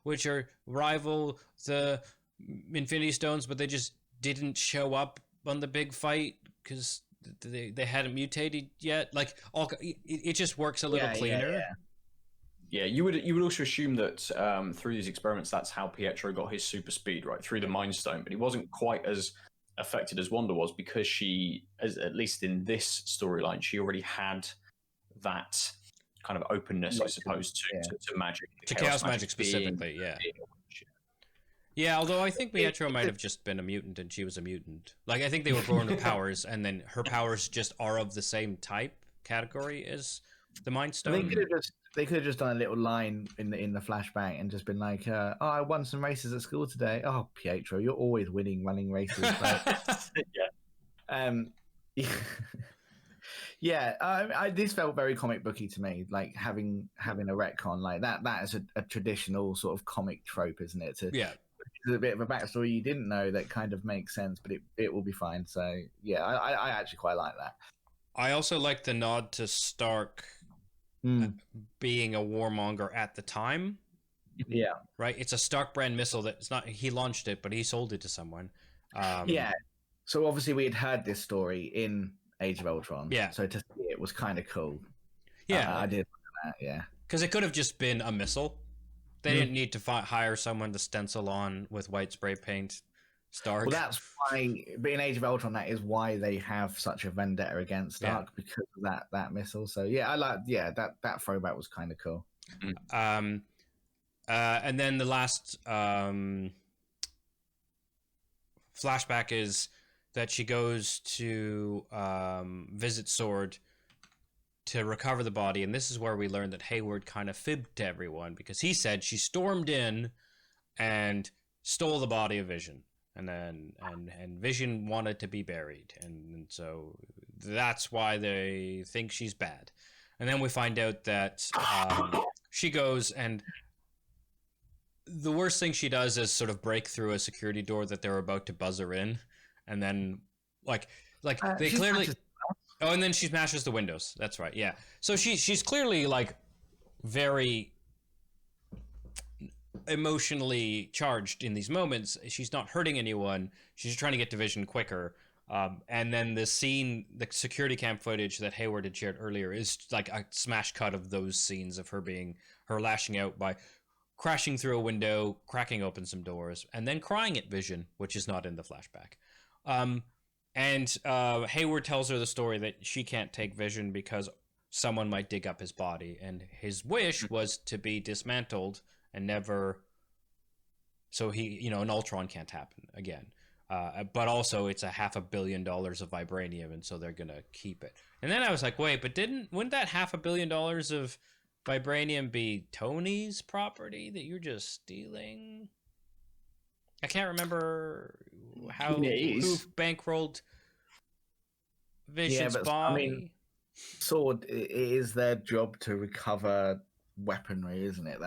which are rival the Infinity Stones, but they just didn't show up on the big fight because they hadn't mutated yet. Like, it just works a little cleaner.
Yeah, you would also assume that through these experiments, that's how Pietro got his super speed, right, through the Mind Stone. But he wasn't quite as affected as Wanda was, because at least in this storyline, she already had that kind of openness, I suppose, to magic,
to chaos magic specifically. Yeah, although I think Pietro might have just been a mutant and she was a mutant. Like, I think they were born with powers, and then her powers just are of the same type category as the Mind Stone.
They could have just done a little line in the flashback and just been like, "Oh, I won some races at school today. Oh, Pietro, you're always winning running races." This felt very comic booky to me. Like having a retcon like that. That is a traditional sort of comic trope, isn't it? There's a bit of a backstory you didn't know that kind of makes sense, but it will be fine. So yeah, I actually quite like that.
I also like the nod to Stark being a warmonger at the time.
Yeah.
Right? It's a Stark brand missile that's not he launched it, but he sold it to someone.
So obviously we had heard this story in Age of Ultron.
Yeah.
So to see it was kind of cool.
Yeah.
I did that, yeah. Because
it could have just been a missile. They didn't need to hire someone to stencil on with white spray paint Stark.
Well, that's why, but in Age of Ultron, that is why they have such a vendetta against Stark, because of that missile. So yeah, I like, that throwback was kind of cool.
And then the last flashback is that she goes to visit Sword to recover the body, and this is where we learn that Hayward kind of fibbed to everyone, because he said she stormed in and stole the body of Vision, and then and Vision wanted to be buried, and so that's why they think she's bad. And then we find out that she goes, and the worst thing she does is sort of break through a security door that they're about to buzzer in, and then like they clearly. Oh, and then she smashes the windows. That's right. Yeah. So she's clearly like very emotionally charged in these moments. She's not hurting anyone. She's trying to get to Vision quicker. And then the scene, the security cam footage that Hayward had shared earlier, is like a smash cut of those scenes of her lashing out by crashing through a window, cracking open some doors, and then crying at Vision, which is not in the flashback. And Hayward tells her the story that she can't take Vision because someone might dig up his body, and his wish was to be dismantled and never. So he, an Ultron can't happen again. But also it's $500 million of vibranium, and so they're gonna keep it. And then I was like, wait, but wouldn't that $500 million of vibranium be Tony's property that you're just stealing? I can't remember who bankrolled Vision's body.
I mean, Sword, it is their job to recover weaponry, isn't it?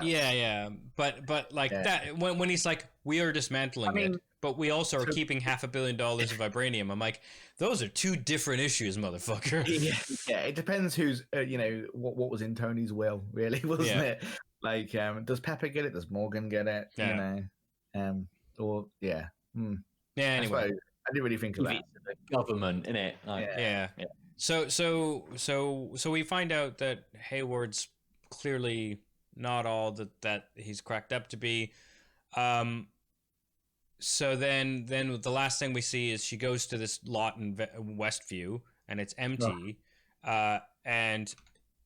But like that when he's like, we are dismantling it, but we also are keeping $500 million of vibranium. I'm like, those are two different issues, motherfucker.
Yeah. It depends who's what was in Tony's will, really, wasn't it? Like, does Pepper get it? Does Morgan get it?
Yeah.
Anyway, I didn't really think of that.
The government, innit?
So we find out that Hayward's clearly not all that he's cracked up to be. So then the last thing we see is she goes to this lot in Westview, and it's empty. And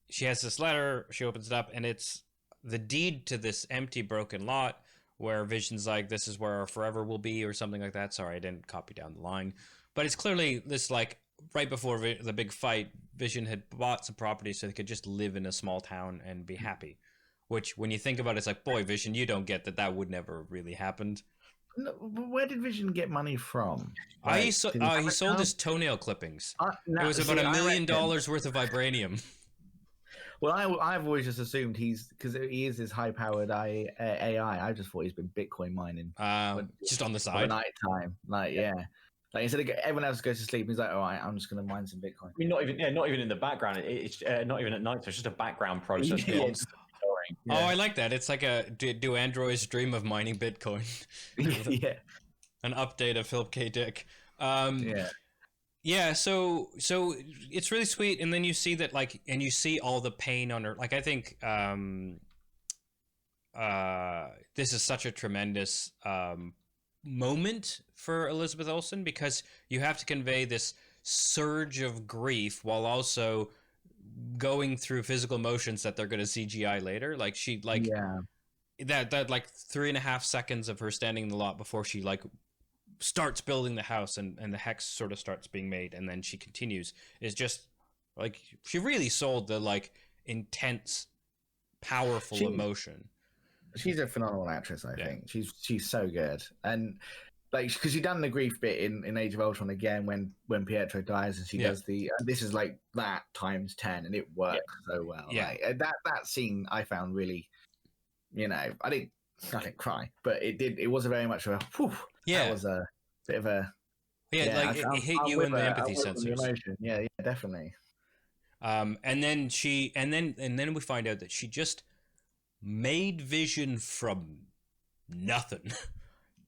she has this letter. She opens it up, and it's the deed to this empty, broken lot, where Vision's like, this is where our forever will be, or something like that. Sorry, I didn't copy down the line. But it's clearly this, like, right before the big fight, Vision had bought some property so they could just live in a small town and be happy. Which, when you think about it, it's like, boy, Vision, you don't get that would never really happened.
No, where did Vision get money from?
He sold his toenail clippings. It was about $1 million worth of vibranium.
Well, I've always just assumed because he is this high-powered AI. I just thought he's been Bitcoin mining.
Just on the side.
At night time. Like instead of everyone else goes to sleep, he's like, all right, I'm just going to mine some Bitcoin.
I mean, not even in the background. It's not even at night. So it's just a background process.
Oh, I like that. It's like do androids dream of mining Bitcoin?
Yeah.
An update of Philip K. Dick. So it's really sweet, and then you see that, like, and you see all the pain on her. Like, I think this is such a tremendous moment for Elizabeth Olsen, because you have to convey this surge of grief while also going through physical motions that they're going to CGI later. Like she like that like 3.5 seconds of her standing in the lot before she like starts building the house and the hex sort of starts being made and then she continues is just like she really sold the like intense, powerful emotion.
She's a phenomenal actress, I think. She's so good. And like, because she done the grief bit in Age of Ultron again when Pietro dies, and she does the this is like that times 10, and it works so well.
Yeah,
like, that scene I found really, you know, I didn't cry, but it was a very much of a whew, that was a bit of a
like it hit you in the empathy sensors.
Emotion. Yeah, definitely.
And then we find out that she just made Vision from nothing.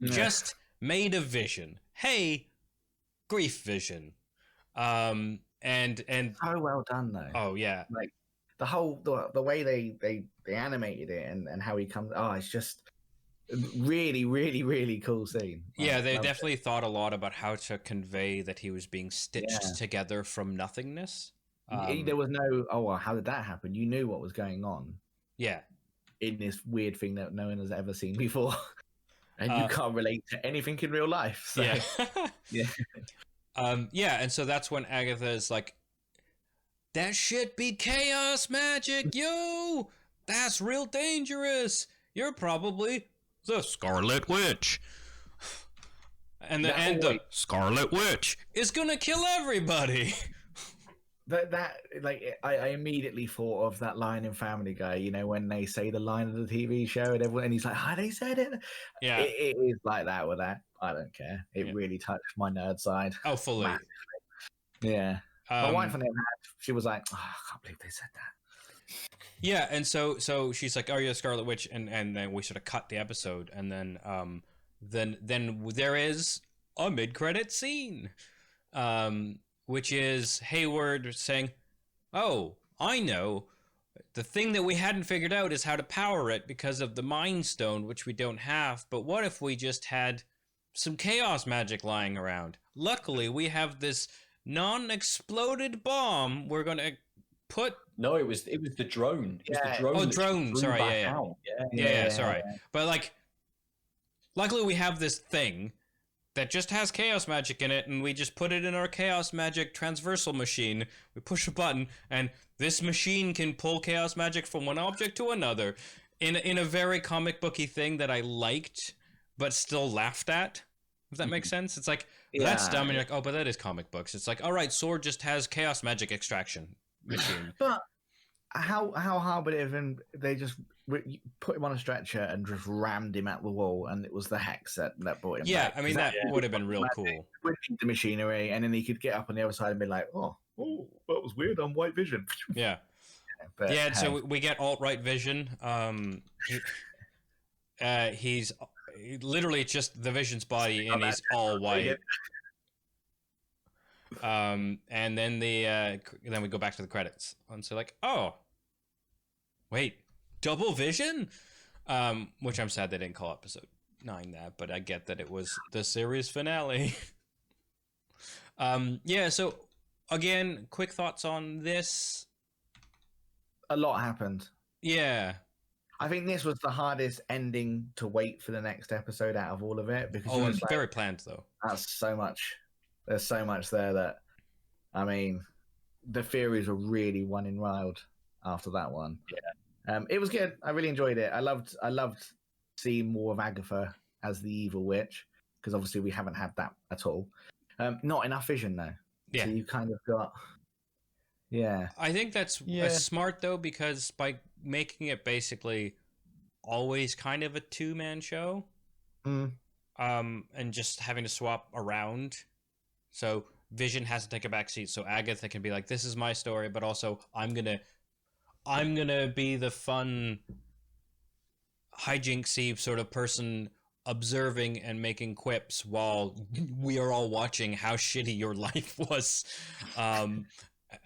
Just made a vision. Hey, grief Vision. And
so well done though.
Oh yeah.
Like the whole the way they animated it and how he comes. Oh, it's just really, really, really cool scene.
Yeah, they definitely thought a lot about how to convey that he was being stitched together from nothingness.
There was no, oh, well, how did that happen? You knew what was going on.
Yeah.
In this weird thing that no one has ever seen before. And you can't relate to anything in real life. So.
Yeah. And so that's when Agatha is like, that shit be chaos magic, yo! That's real dangerous! You're probably the Scarlet Witch. And the Scarlet Witch is gonna kill everybody!
That like I immediately thought of that line in Family Guy, you know, when they say the line of the TV show and everyone, and he's like, "How they said it?"
Yeah,
it is like that with that. I don't care. It really touched my nerd side.
Oh, fully.
Massively. Yeah. My wife on the other hand, she was like, "Oh, I can't believe they said that."
Yeah, and so she's like, "Oh, you're the Scarlet Witch," and then we sort of cut the episode, and then there is a mid-credit scene. Which is Hayward saying, "Oh, I know. The thing that we hadn't figured out is how to power it because of the Mind Stone, which we don't have. But what if we just had some chaos magic lying around? Luckily, we have this non-exploded bomb. We're gonna put."
No, it was the drone. It was the drone.
Oh, drone. Sorry, yeah. Sorry, but like, luckily we have this thing that just has chaos magic in it, and we just put it in our chaos magic transversal machine. We push a button, and this machine can pull chaos magic from one object to another in a very comic booky thing that I liked, but still laughed at. If that makes sense? It's like, that's dumb, and you're like, oh, but that is comic books. It's like, all right, Sword just has chaos magic extraction machine.
But how hard would it have been? They just put him on a stretcher and just rammed him at the wall, and it was the hex that brought him back.
I mean, that would have been real cool.
The machinery, and then he could get up on the other side and be like, oh, that was weird. I'm White Vision.
Yeah. But, hey. So we get alt-right Vision. He's literally just the Vision's body, and he's all white. And then then we go back to the credits, and so like, oh, wait, double Vision, which I'm sad they didn't call episode 9 that, but I get that it was the series finale. So again, quick thoughts on this.
A lot happened.
Yeah.
I think this was the hardest ending to wait for the next episode out of all of it, because
it's like, very planned though.
That's so much. There's so much there that, I mean, the theories were really running wild after that one.
Yeah.
It was good. I really enjoyed it. I loved seeing more of Agatha as the evil witch, because obviously we haven't had that at all. Not enough Vision though.
Yeah.
So you kind of got. Yeah.
I think that's smart though, because by making it basically always kind of a two-man show, and just having to swap around, so Vision has to take a backseat, so Agatha can be like, "This is my story," but also I'm gonna be the fun hijinksy sort of person observing and making quips while we are all watching how shitty your life was.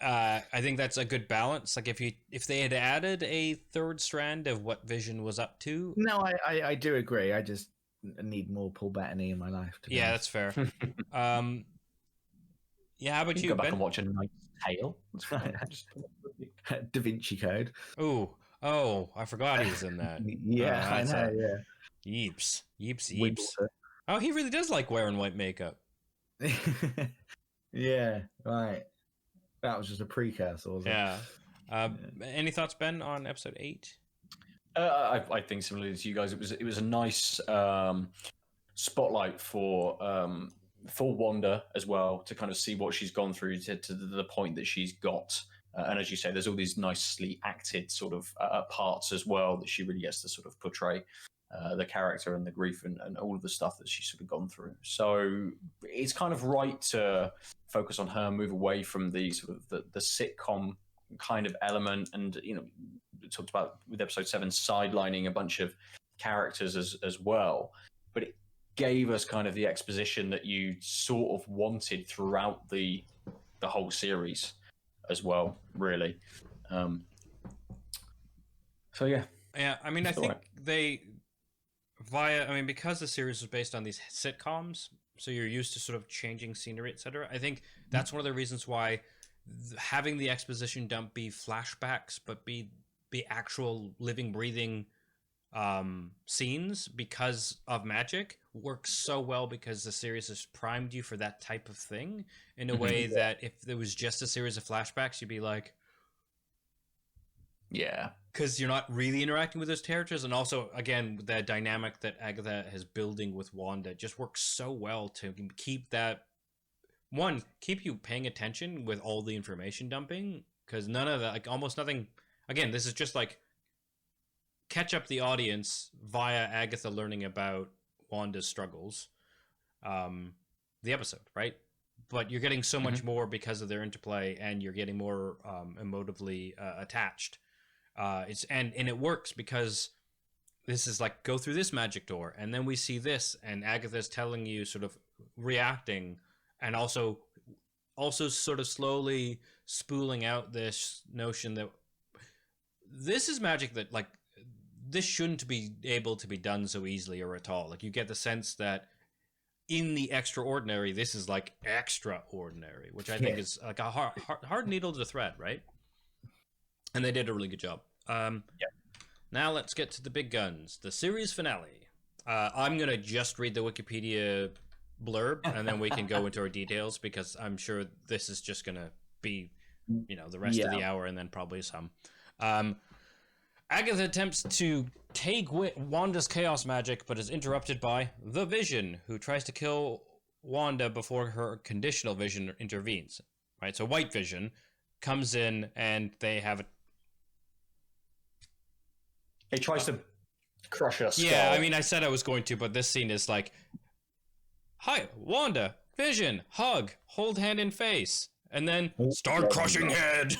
I think that's a good balance. Like if they had added a third strand of what Vision was up to.
No, I do agree. I just need more Paul Bettany in my life.
That's fair. Yeah, how about
You
you,
can go back
Ben?
and watch A Knight's Tale.
Da Vinci Code.
Oh, I forgot he was in that.
Yeah, I
That's
know. Yeah.
Yeeps. Oh, he really does like wearing white makeup.
Yeah, right. That was just a precursor, was it?
Yeah. Any thoughts, Ben, on episode 8?
I think similarly to you guys, it was a nice spotlight for Wanda as well, to kind of see what she's gone through to the point that she's got. And as you say, there's all these nicely acted sort of parts as well that she really gets to sort of portray the character and the grief and all of the stuff that she's sort of gone through. So it's kind of right to focus on her, move away from the sort of the sitcom kind of element. And, you know, we talked about with episode 7 sidelining a bunch of characters as well. But it gave us kind of the exposition that you sort of wanted throughout the whole series as well, really. So yeah.
I mean, I think because the series was based on these sitcoms, so you're used to sort of changing scenery, etc. I think that's one of the reasons why having the exposition dump be flashbacks, but be actual living, breathing scenes because of magic works so well, because the series has primed you for that type of thing in a way that if there was just a series of flashbacks, you'd be like,
yeah,
because you're not really interacting with those characters. And also, again, the dynamic that Agatha is building with Wanda just works so well to keep you paying attention with all the information dumping, because none of that, like almost nothing, again, this is just like catch up the audience via Agatha learning about Wanda's struggles, the episode, right? But you're getting so much more because of their interplay, and you're getting more emotively attached. And it works because this is like, go through this magic door, and then we see this, and Agatha's telling you, sort of reacting, and also sort of slowly spooling out this notion that this is magic that, like, this shouldn't be able to be done so easily or at all. Like, you get the sense that in the extraordinary, this is like extraordinary, which I think is like a hard needle to thread, right? And they did a really good job. Now let's get to the big guns, the series finale. I'm gonna just read the Wikipedia blurb, and then we can go into our details, because I'm sure this is just gonna be, the rest of the hour, and then probably some. Agatha attempts to take Wanda's chaos magic, but is interrupted by the Vision, who tries to kill Wanda before her conditional vision intervenes. Right, so White Vision comes in, and they have a...
It tries to crush us.
Yeah, I mean, I said I was going to, but this scene is like, hi, Wanda, Vision, hug, hold hand in face, and then start crushing head.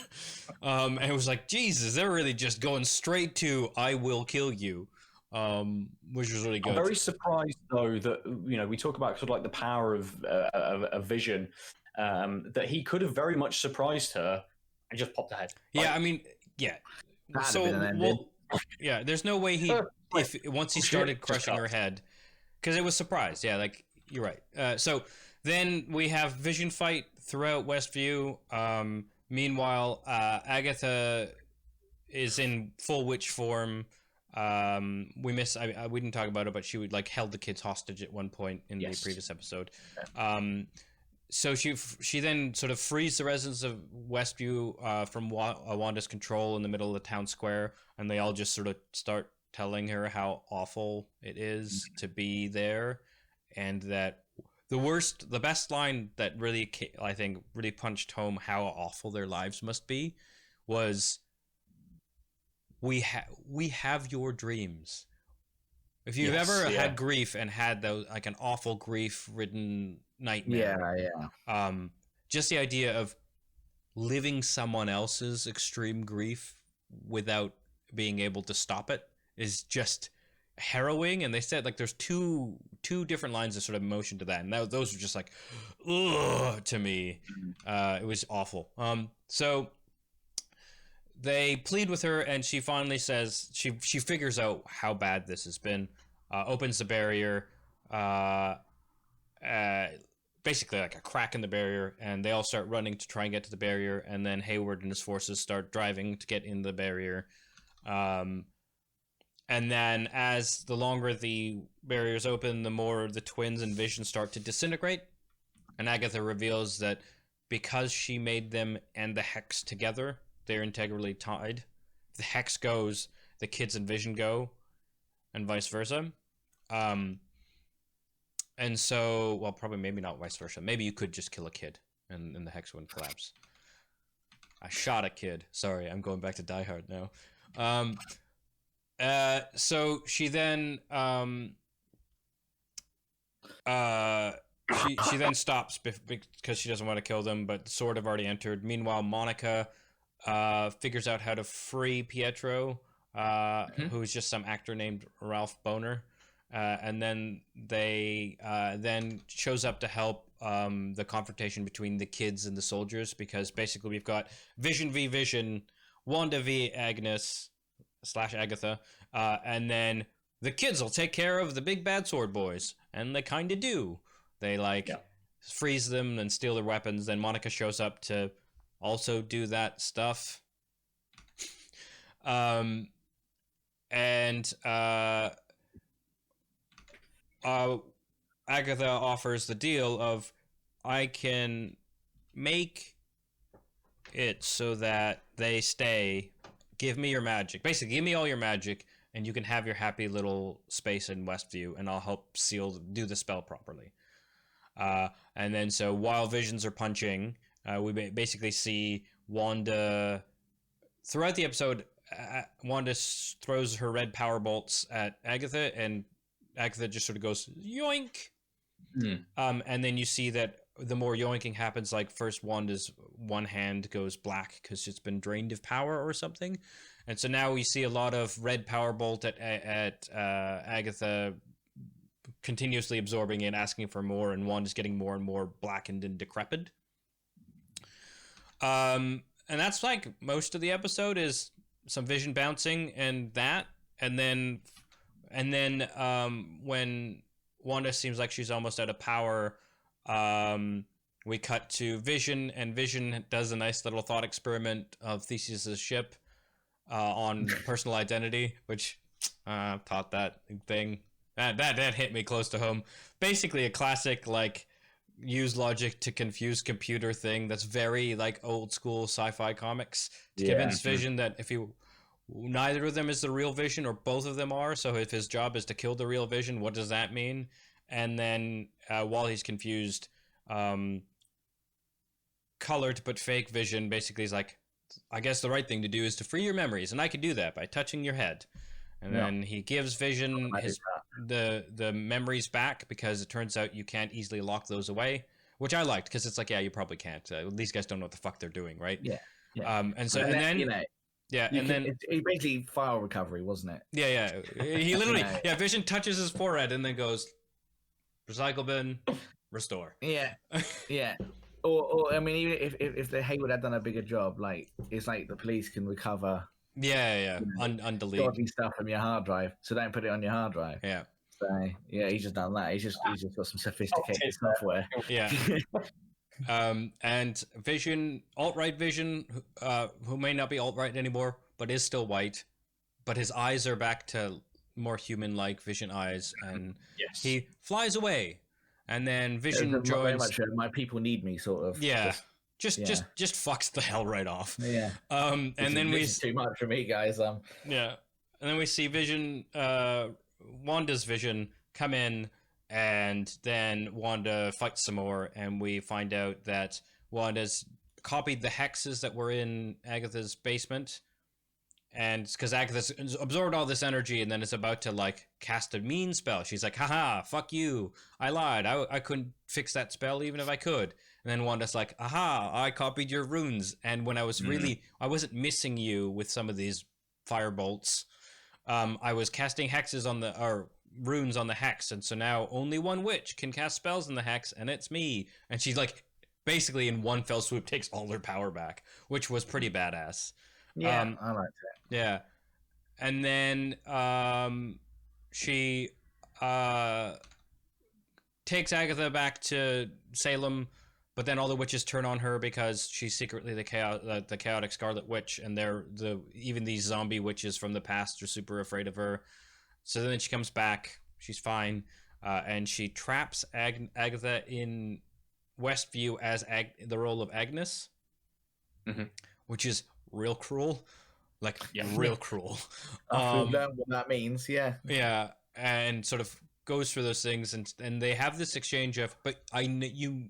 And it was like, Jesus, they're really just going straight to I will kill you, which was really good.
I'm very surprised, though, that, we talk about sort of like the power of a Vision, that he could have very much surprised her and just popped her head.
Yeah, I mean, yeah. So, yeah, there's no way once he started crushing her head, because it was surprised. Yeah, like, you're right. So then we have Vision fight throughout Westview. Meanwhile, Agatha is in full witch form. We didn't talk about it, but she held the kids hostage at one point in the previous episode. So she then sort of frees the residents of Westview from Wanda's control in the middle of the town square, and they all just sort of start telling her how awful it is to be there, and that the best line that really, I think, really punched home how awful their lives must be was, we have your dreams. If you've ever had grief and had those, like, an awful grief-ridden nightmare, just the idea of living someone else's extreme grief without being able to stop it is just harrowing. And they said, like, there's two different lines of sort of emotion to that, and those were just like, ugh, to me. It was awful. So they plead with her, and she finally says she figures out how bad this has been, opens the barrier, basically like a crack in the barrier, and they all start running to try and get to the barrier, and then Hayward and his forces start driving to get in the barrier. And then as the longer the barriers open, the more the twins and Vision start to disintegrate. And Agatha reveals that because she made them and the Hex together, they're integrally tied. If the Hex goes, the kids and Vision go, and vice versa. And so, well, probably maybe not vice versa. Maybe you could just kill a kid and the Hex wouldn't collapse. I shot a kid. Sorry, I'm going back to Die Hard now. So she then she then stops because she doesn't want to kill them, but the sword have already entered. Meanwhile, Monica figures out how to free Pietro, who's just some actor named Ralph Boner. And then they then shows up to help the confrontation between the kids and the soldiers, because basically we've got Vision v Vision, Wanda v Agnes / Agatha, and then the kids will take care of the big bad sword boys, and they kind of do. They freeze them and steal their weapons. Then Monica shows up to also do that stuff. Agatha offers the deal of, I can make it so that they stay. Give me your magic. Basically, give me all your magic, and you can have your happy little space in Westview, and I'll help do the spell properly. And then so while Visions are punching, we basically see Wanda. Throughout the episode, Wanda throws her red power bolts at Agatha, and Agatha just sort of goes, yoink! And then you see that the more yoinking happens, like first Wanda's one hand goes black because it's been drained of power or something. And so now we see a lot of red power bolt at Agatha, continuously absorbing it, asking for more, and Wanda's getting more and more blackened and decrepit. And that's like most of the episode is some Vision bouncing and that. And then when Wanda seems like she's almost out of power, we cut to Vision, and Vision does a nice little thought experiment of Theseus's ship on personal identity, which taught that thing. That hit me close to home. Basically a classic, like, use logic to confuse computer thing that's very, like, old school sci-fi comics to convince Vision that if neither of them is the real Vision, or both of them are, so if his job is to kill the real Vision, what does that mean? And then while he's confused, colored but fake Vision basically is like, I guess the right thing to do is to free your memories, and I can do that by touching your head. And then he gives Vision the memories back, because it turns out you can't easily lock those away, which I liked, because it's like, yeah, you probably can't. These guys don't know what the fuck they're doing, right?
Yeah.
And then you know,
it basically file recovery, wasn't it?
Yeah. He literally, Vision touches his forehead and then goes, recycle bin, restore.
Yeah. Or I mean, even if the Hayward had done a bigger job, like, it's like the police can recover. Undelete dodgy stuff from your hard drive, so don't put it on your hard drive. So he's just done that. He's just got some sophisticated software.
And Vision, alt-right Vision, who may not be alt-right anymore, but is still white, but his eyes are back to more human-like Vision eyes, and he flies away. And then Vision joins. Very much
my people need me, sort of.
Just fucks the hell right off.
And then we too much for me, guys.
And then we see Vision, Wanda's Vision come in, and then Wanda fights some more, and we find out that Wanda's copied the hexes that were in Agatha's basement, and it's because Agatha's absorbed all this energy, and then it's about to, like, cast a mean spell. She's like, haha, fuck you, I lied, I couldn't fix that spell even if I could. And then Wanda's like, aha, I copied your runes, and when I was I wasn't missing you with some of these fire bolts, I was casting hexes or runes on the hex, and so now only one witch can cast spells in the hex, and it's me. And she's like, basically in one fell swoop takes all her power back, which was pretty badass.
I like that.
And then she takes Agatha back to Salem, but then all the witches turn on her because she's secretly the chaotic Scarlet Witch, and even these zombie witches from the past are super afraid of her. So then she comes back, she's fine, and she traps Agatha in Westview as the role of Agnes, which is real cruel, real cruel.
Learn what that means, yeah.
Yeah, and sort of goes through those things, and they have this exchange of, but you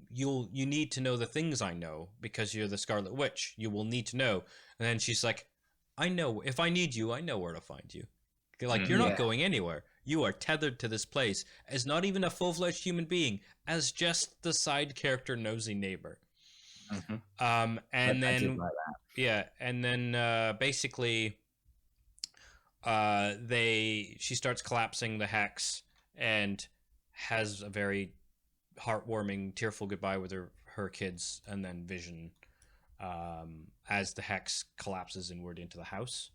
need to know the things I know because you're the Scarlet Witch. You will need to know. And then she's like, I know, if I need you, I know where to find you. Like, you're not going anywhere. You are tethered to this place as not even a full-fledged human being, as just the side character nosy neighbor. And then like that. Yeah, and then basically she starts collapsing the hex and has a very heartwarming, tearful goodbye with her kids, and then Vision as the hex collapses inward into the house.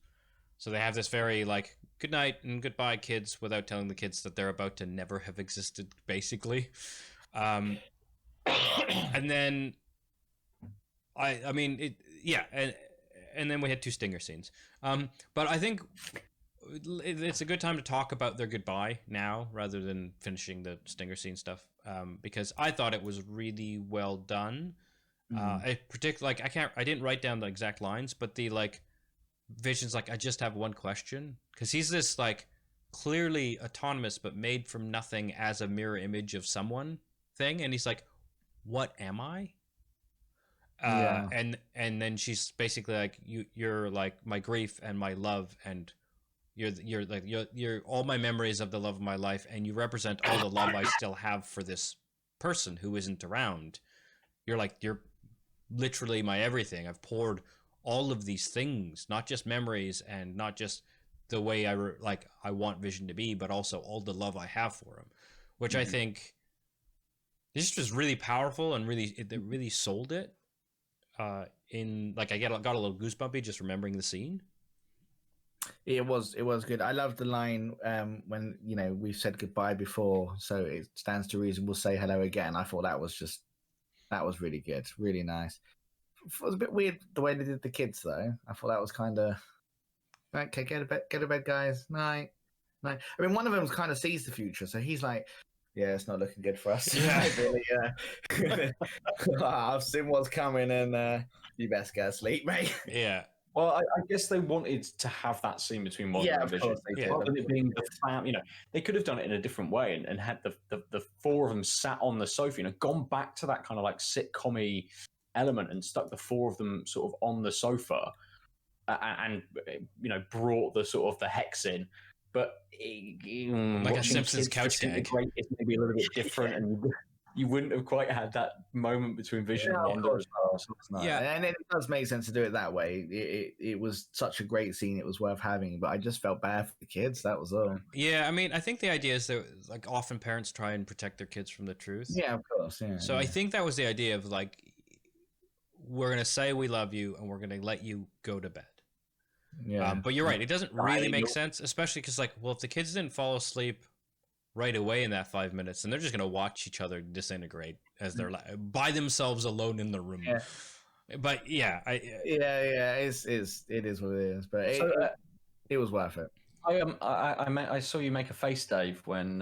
So they have this very like good night and goodbye kids, without telling the kids that they're about to never have existed, basically. And then I mean it, yeah, and then we had 2 stinger scenes. But I think it's a good time to talk about their goodbye now rather than finishing the stinger scene stuff, because I thought it was really well done. I didn't write down the exact lines, but the like Vision's like, I just have one question, because he's this like clearly autonomous but made from nothing as a mirror image of someone thing, and he's like, what am I? And then she's basically like, you're like my grief and my love, and you're all my memories of the love of my life, and you represent all the love I still have for this person who isn't around. You're literally my everything. I've poured all of these things, not just memories and not just the way I want Vision to be, but also all the love I have for him, which I think this was really powerful, and it really sold it. In like I got a little goosebumpy just remembering the scene.
It was good. I loved the line when we've said goodbye before, so it stands to reason we'll say hello again. I thought that was really good, really nice. It was a bit weird the way they did the kids though. I thought that was kind of okay. Get to bed, guys. Night. I mean, one of them kind of sees the future, so he's like, yeah, it's not looking good for us.
Yeah.
Really, I've seen what's coming, and you best go to sleep, mate.
Yeah.
Well, I guess they wanted to have that scene between Wanda and Vision. Rather than it being they could have done it in a different way and had the 4 of them sat on the sofa, gone back to that kind of like sitcom-y element and stuck the 4 of them sort of on the sofa, and brought the sort of the hex in. But
like a Simpsons couch gag,
it's maybe a little bit different, and you wouldn't have quite had that moment between Vision and Wanda as well.
Yeah, and it does make sense to do it that way. It was such a great scene; it was worth having. But I just felt bad for the kids. That was all.
Yeah, I mean, I think the idea is that like often parents try and protect their kids from the truth.
Yeah, of course. Yeah.
So I think that was the idea of like, we're gonna say we love you, and we're gonna let you go to bed. Yeah. But you're right; it doesn't really make sense, especially because like, well, if the kids didn't fall asleep right away in that 5 minutes, and they're just gonna watch each other disintegrate as they're by themselves alone in the room. Yeah. But yeah,
it is what it is, but it was worth it.
I saw you make a face, Dave, when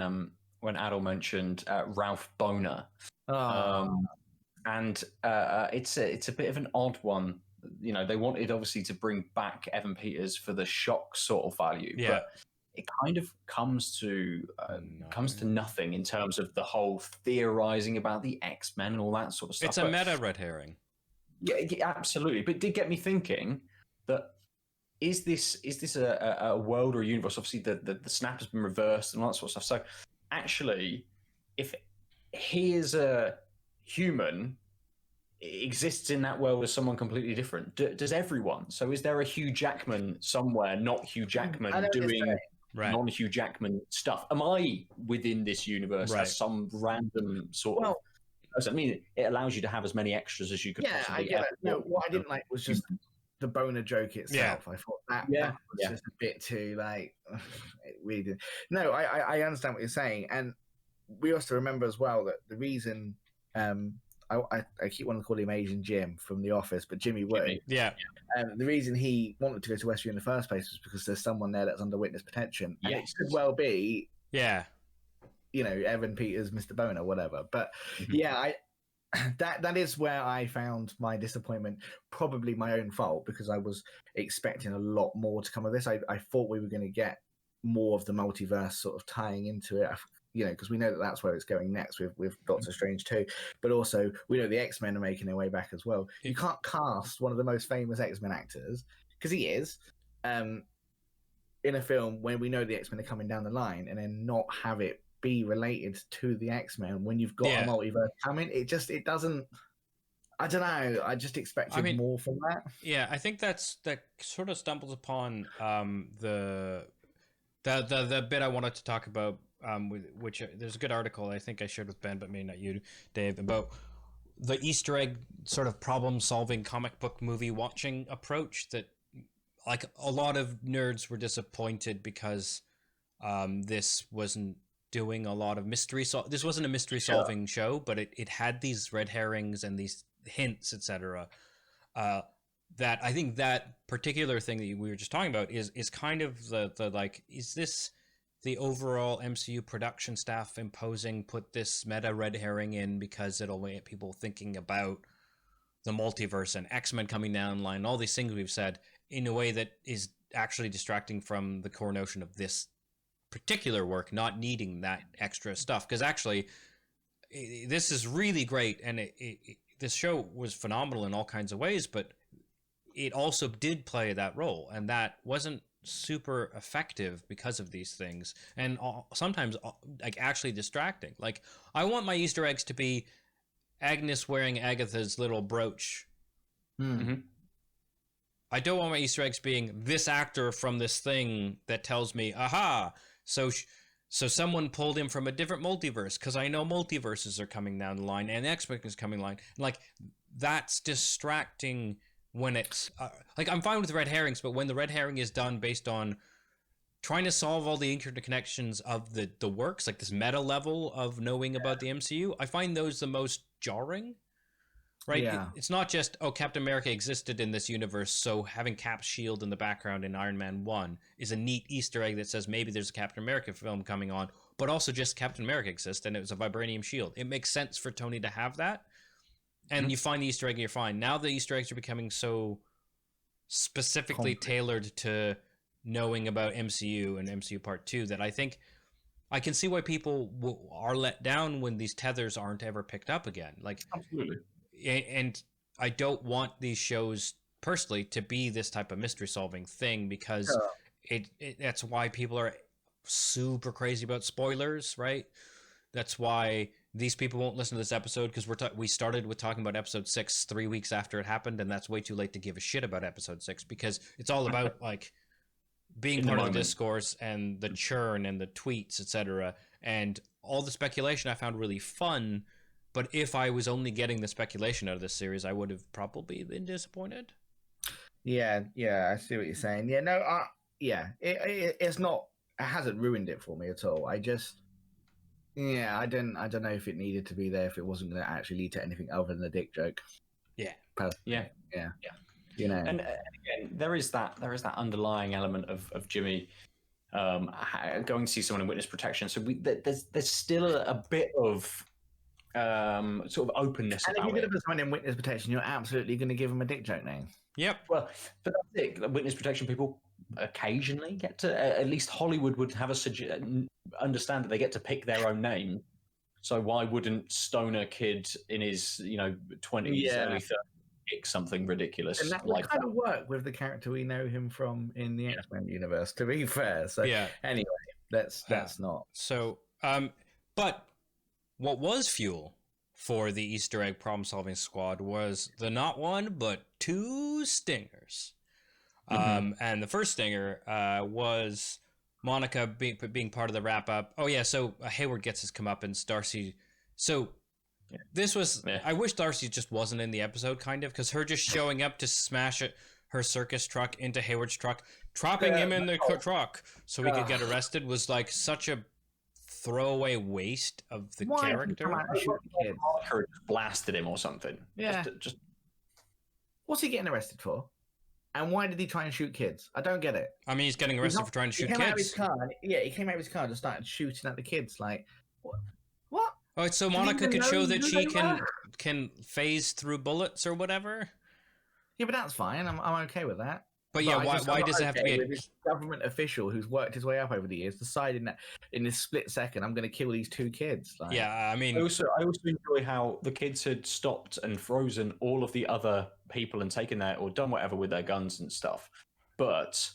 Aadil mentioned Ralph Boner, and it's a bit of an odd one. They wanted obviously to bring back Evan Peters for the shock sort of value, but it kind of comes to nothing in terms of the whole theorizing about the X-Men and all that sort of stuff.
It's a meta red herring.
Yeah, absolutely. But it did get me thinking that is this a world or a universe? Obviously, the snap has been reversed and all that sort of stuff. So actually, if he is a human, exists in that world as someone completely different, does everyone? So is there a Hugh Jackman somewhere, not Hugh Jackman, doing non-Hugh Jackman stuff? Am I within this universe as some random sort of... I mean, it allows you to have as many extras as you could possibly
get. No, what I didn't like was just the Boner joke itself. I thought that was just a bit too, like, we did. No, I understand what you're saying. And we also remember as well that the reason I keep wanting to call him Asian Jim from The Office, but Jimmy Woo.
Yeah.
The reason he wanted to go to Westview in the first place was because there's someone there that's under witness protection, and it
Yes.
could well be,
Yeah.
Evan Peters, Mr. Boner, whatever. But yeah, that is where I found my disappointment, probably my own fault, because I was expecting a lot more to come of this. I thought we were going to get more of the multiverse sort of tying into it, because we know that that's where it's going next with Doctor Strange too. But also, we know the X-Men are making their way back as well. You can't cast one of the most famous X-Men actors, because he is, in a film when we know the X-Men are coming down the line, and then not have it be related to the X-Men when you've got a multiverse coming. It doesn't. I don't know. I just expected more from that.
Yeah, I think that sort of stumbles upon the bit I wanted to talk about, which there's a good article I think I shared with Ben, but maybe not you, Dave, about the Easter egg sort of problem-solving comic book movie watching approach that, like, a lot of nerds were disappointed because this wasn't doing a lot of mystery. This wasn't a mystery solving show, but it had these red herrings and these hints, etc. That I think that particular thing that we were just talking about is kind of the like, is this the overall MCU production staff put this meta red herring in because it'll get people thinking about the multiverse and X-Men coming down the line, all these things we've said, in a way that is actually distracting from the core notion of this particular work not needing that extra stuff? Because actually this is really great, and this show was phenomenal in all kinds of ways, but it also did play that role, and that wasn't super effective because of these things, and sometimes like actually distracting. Like, I want my Easter eggs to be Agnes wearing Agatha's little brooch. I don't want my Easter eggs being this actor from this thing that tells me, aha, so someone pulled him from a different multiverse, because I know multiverses are coming down the line and X-Men is coming line. Like, that's distracting when it's like, I'm fine with red herrings, but when the red herring is done based on trying to solve all the interconnections of the works, like this meta level of knowing about the MCU, I find those the most jarring. Right?
Yeah.
It's not just, Captain America existed in this universe, so having Cap's shield in the background in Iron Man 1 is a neat Easter egg that says maybe there's a Captain America film coming on, but also just Captain America exists and it was a vibranium shield. It makes sense for Tony to have that, and you find the Easter egg and you're fine. Now the Easter eggs are becoming so specifically tailored to knowing about MCU and MCU Part 2 that I think I can see why people are let down when these tethers aren't ever picked up again. Like,
absolutely.
And I don't want these shows personally to be this type of mystery solving thing, because that's why people are super crazy about spoilers, right? That's why these people won't listen to this episode, because we started with talking about episode 6 3 weeks after it happened, and that's way too late to give a shit about episode 6, because it's all about like being part of the discourse and the churn and the tweets, etc. And all the speculation I found really fun. But if I was only getting the speculation out of this series, I would have probably been disappointed.
Yeah, I see what you're saying. Yeah, no, it's not. It hasn't ruined it for me at all. I just, I don't know if it needed to be there, if it wasn't going to actually lead to anything other than a dick joke.
Yeah,
personally. Yeah.
And again, there is that underlying element of Jimmy going to see someone in witness protection. So there's still a bit of sort of openness.
And if you're going to put someone in witness protection, you're absolutely going to give them a dick joke name.
Yep.
Well, but that's it. Witness protection people occasionally get to, at least Hollywood would have understand that they get to pick their own name. So why wouldn't Stoner kid in his 20s, early 30s pick something ridiculous?
And that
like
kind of work with the character we know him from in the X-Men universe, to be fair. So anyway, that's not.
So, but what was fuel for the Easter egg problem-solving squad was the not one, but 2 stingers. And the first stinger was Monica being part of the wrap-up. Oh, yeah, so Hayward gets his comeuppance, Darcy. So this was... I wish Darcy just wasn't in the episode, kind of, because her just showing up to smash her circus truck into Hayward's truck, trapping him in the truck so he could get arrested was like such a throwaway waste of the
Why did he
character.
come out and shoot the kids?
Parker just blasted him or something.
Yeah.
Just
What's he getting arrested for? And why did he try and shoot kids? I don't get it.
I mean, he's getting arrested for trying to shoot
He came out of his
kids.
car. He came out of his car and just started shooting at the kids. Like, what?
Oh, so
Did he
Monica
even
could
know
show
who
that
they
she
were?
can phase through bullets or whatever.
Yeah, but that's fine. I'm okay with that.
But yeah,
I
why
just- I'm not
does it have to
okay
be?
with this government official who's worked his way up over the years deciding that in this split second I'm going to kill these 2 kids? Like,
Yeah, I mean,
I also enjoy how the kids had stopped and frozen all of the other people and taken their or done whatever with their guns and stuff. But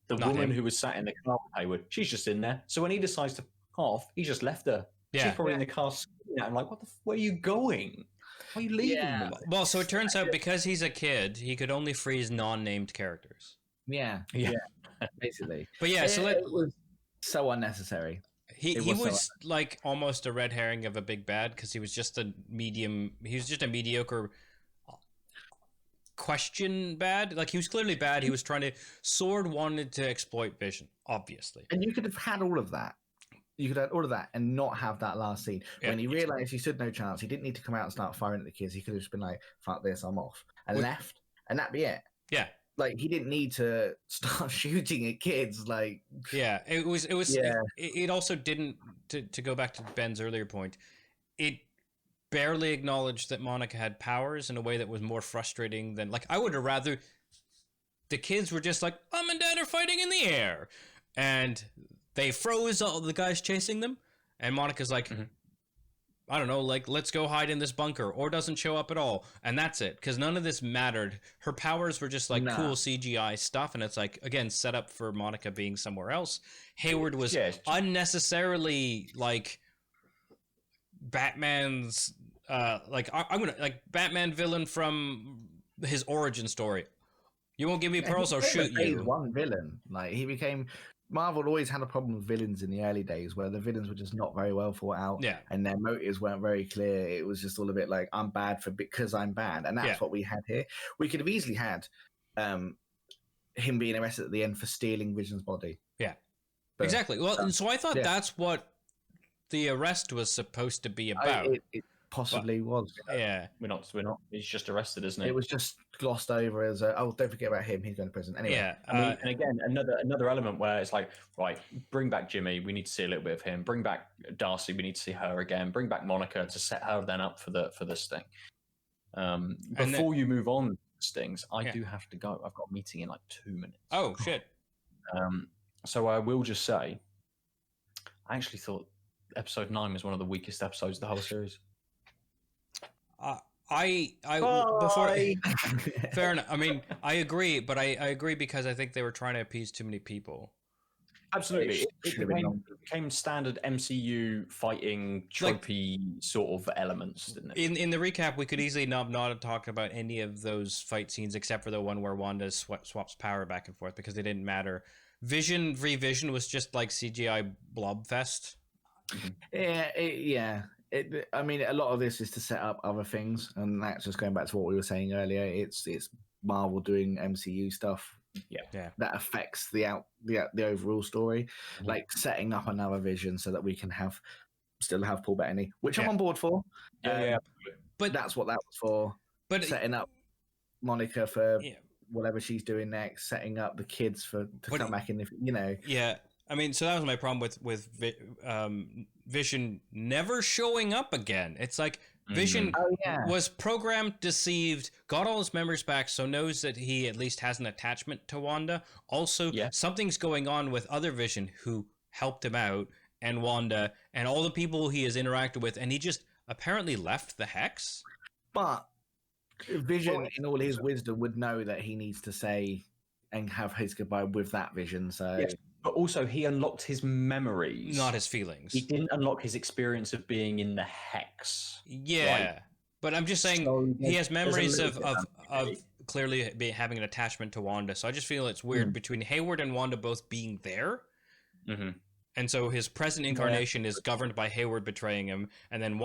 the
Not
woman
him.
who was sat in the car with Hayward, she's just in there. So when he decides to f off, he just left her.
Yeah.
She's probably in the car screaming at him like, where are you going? Why are you leaving
Yeah.
me?
well, so it turns out because he's a kid, he could only freeze non-named characters.
yeah,
Yeah.
basically.
But yeah, so
it was so unnecessary.
he
it
he
was so
was like almost a red herring of a big bad because he was just a mediocre question bad. Like he was clearly bad. He was trying to Sword wanted to exploit Vision, obviously.
And you could have had all of that. You could have had all of that and not have that last scene.
Yeah.
When he realized he stood no chance, he didn't need to come out and start firing at the kids. He could have just been like, fuck this, I'm off. And left. And that'd be it.
Yeah.
Like, he didn't need to start shooting at kids. Like,
Yeah, it was.
Yeah.
It also didn't. To go back to Ben's earlier point, it barely acknowledged that Monica had powers in a way that was more frustrating than like I would have rather. The kids were just like, Mom and Dad are fighting in the air, and they froze all the guys chasing them, and Monica's like. I don't know, like, let's go hide in this bunker, or doesn't show up at all. And that's it, because none of this mattered. Her powers were just, like,
Nah.
cool CGI stuff, and it's, like, again, set up for Monica being somewhere else. Hayward was
Yeah, it's just-
unnecessarily, like, Batman's, I'm gonna, like, Batman villain from his origin story. You won't give me pearls, I'll shoot
Phase
you.
1 villain. Like, he became. Marvel always had a problem with villains in the early days where the villains were just not very well thought out.
Yeah.
And their motives weren't very clear. It was just all a bit like, I'm bad because I'm bad. And that's
Yeah.
what we had here. We could have easily had him being arrested at the end for stealing Vision's body.
Yeah.
But
Exactly. Well, and so I thought
yeah.
that's what the arrest was supposed to be about.
It possibly was.
Yeah.
We're not. He's just arrested, isn't he?
It was just glossed over as don't forget about him. He's going to prison. Anyway.
Yeah.
I mean, and again, another element where it's like, right, bring back Jimmy. We need to see a little bit of him. Bring back Darcy. We need to see her again. Bring back Monica to set her then up for this thing. Before you move on to things, I do have to go. I've got a meeting in like 2 minutes.
Oh, shit.
So I will just say, I actually thought episode 9 was one of the weakest episodes of the whole series.
Before fair enough. I mean, I agree, but I agree because I think they were trying to appease too many people.
Absolutely,
It
it
should have been long.
became standard MCU fighting tropey sort of elements, didn't it?
In the recap, we could easily not have talked about any of those fight scenes except for the one where Wanda swaps power back and forth because they didn't matter. Vision Vision was just like CGI blobfest.
Yeah. I mean, a lot of this is to set up other things, and that's just going back to what we were saying earlier. It's Marvel doing MCU stuff,
Yeah.
that affects the overall story, like setting up another Vision so that we can still have Paul Bettany, which I'm
Yeah.
on board for.
Yeah.
But that's what that was for.
But
Setting up Monica for
Yeah.
whatever she's doing next, setting up the kids to
But
come back in. If
yeah, I mean, so that was my problem with Vision never showing up again. It's like Vision
Oh yeah.
was programmed, deceived, got all his memories back, so knows that he at least has an attachment to Wanda. Also,
Yeah.
something's going on with other Vision who helped him out, and Wanda, and all the people he has interacted with, and he just apparently left the Hex.
But Vision, in all his wisdom, would know that he needs to say and have his goodbye with that Vision. So
Yes. But also, he unlocked his memories.
Not his feelings.
He didn't unlock his experience of being in the Hex.
Yeah, but I'm just saying
So
he has
there's a
memories
little
of
bit
clearly having an attachment to Wanda. So I just feel it's weird between Hayward and Wanda both being there.
Mm-hmm.
And so his present incarnation is governed by Hayward betraying him, and then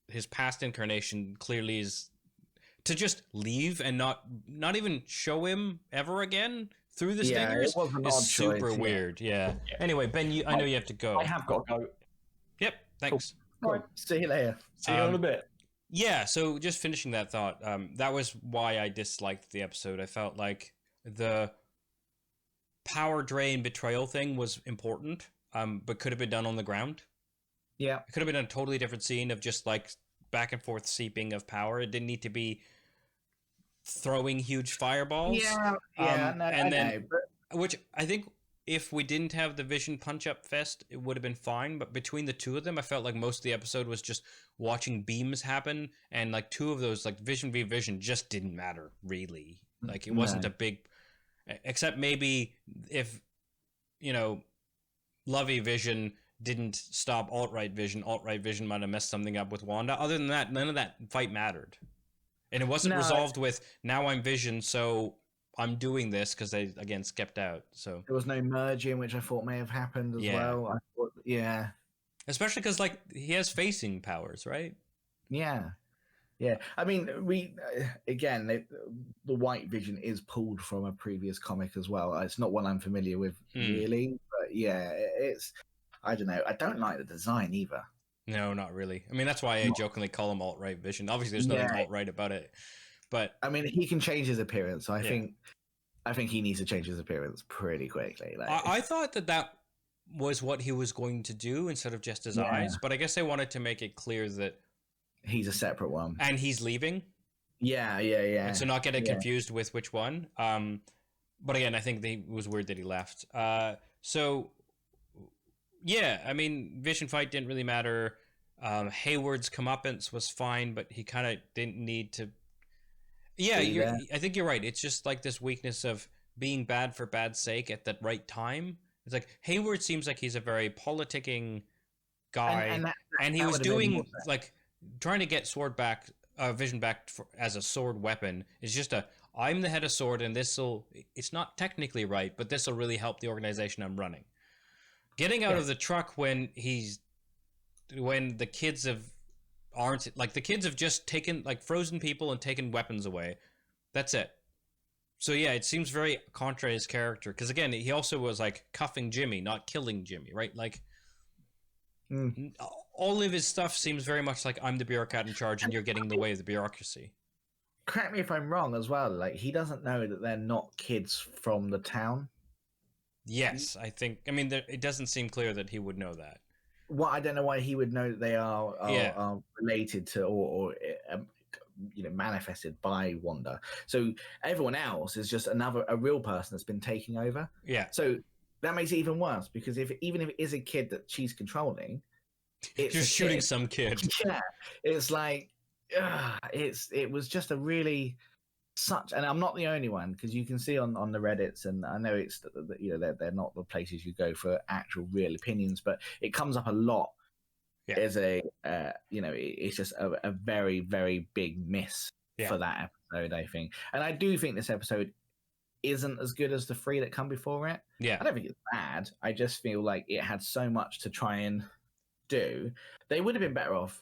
his past incarnation clearly is to just leave and not even show him ever again through the
Yeah,
Stingers
it was an
is
odd
super
choice, yeah.
weird. Yeah. Anyway, Ben, I know you have to go.
I have got to go.
Yep. Thanks.
All right, see you later.
See you in a bit.
Yeah, so just finishing that thought, that was why I disliked the episode. I felt like the power drain betrayal thing was important, but could have been done on the ground.
Yeah.
It could have been a totally different scene of just like back and forth seeping of power. It didn't need to be throwing huge fireballs.
Yeah, no,
and then,
know, but...
which I think if we didn't have the Vision punch-up fest, it would have been fine. But between the two of them, I felt like most of the episode was just watching beams happen, and like two of those, like Vision v Vision, just didn't matter really. Like it wasn't a big, except maybe if Lovey Vision didn't stop alt-right Vision might have messed something up with Wanda. Other than that, none of that fight mattered, and it wasn't resolved with now I'm Vision, so I'm doing this because they again skipped out. So
there was no merging, which I thought may have happened as well. I thought,
especially because like he has facing powers, right?
Yeah. I mean, we again the White Vision is pulled from a previous comic as well. It's not one I'm familiar with really, but yeah, it's I don't know. I don't like the design either.
No, not really. I mean, that's why I jokingly call him alt-right Vision. Obviously, there's nothing alt-right about it. But
I mean, he can change his appearance. So I think he needs to change his appearance pretty quickly. Like,
I thought that was what he was going to do instead of just his eyes. But I guess they wanted to make it clear that
he's a separate one,
and he's leaving.
Yeah.
And so not getting confused with which one. But again, I think it was weird that he left. So yeah, I mean, Vision fight didn't really matter. Hayward's comeuppance was fine, but he kind of didn't need to. Yeah, I think you're right. It's just like this weakness of being bad for bad's sake at the right time. It's like Hayward seems like he's a very politicking guy, and he was doing like trying to get Vision back as a sword weapon. Is just I'm the head of sword, and it's not technically right, but this will really help the organization I'm running. Getting out of the truck when the kids the kids have just taken like frozen people and taken weapons away. That's it. So yeah, it seems very contra his character because again, he also was like cuffing Jimmy, not killing Jimmy, right? Like all of his stuff seems very much like I'm the bureaucrat in charge and you're getting in the way of the bureaucracy.
Correct me if I'm wrong as well. Like he doesn't know that they're not kids from the town.
Yes, I think. I mean, it doesn't seem clear that he would know that.
Well, I don't know why he would know that they are related to or manifested by Wanda. So everyone else is just a real person that's been taking over.
Yeah.
So that makes it even worse because even if it is a kid that she's controlling, it's
just shooting some kid.
Yeah, it's like it was just a really and I'm not the only one because you can see on the Reddits, and I know it's they're not the places you go for actual real opinions, but it comes up a lot as a it's just a very, very big miss for that episode, I think. And I do think this episode isn't as good as the three that come before it.
Yeah,
I don't think it's bad. I just feel like it had so much to try and do. They would have been better off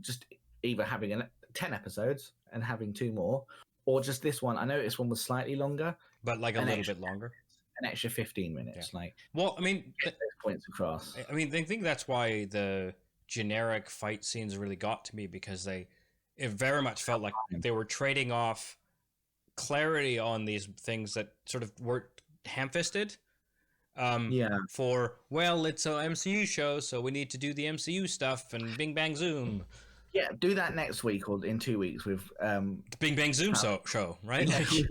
just either having 10 episodes and having 2 more, or just this one. I know this one was slightly longer,
but like a little bit longer,
an extra 15 minutes.
Yeah.
Like,
well, I mean,
get those points across.
I mean, I think that's why the generic fight scenes really got to me because it very much felt like they were trading off clarity on these things that sort of were ham-fisted. For it's a MCU show, so we need to do the MCU stuff and Bing Bang Zoom.
Yeah, do that next week or in 2 weeks with
the Bing Bang Zoom show, right?
Yeah,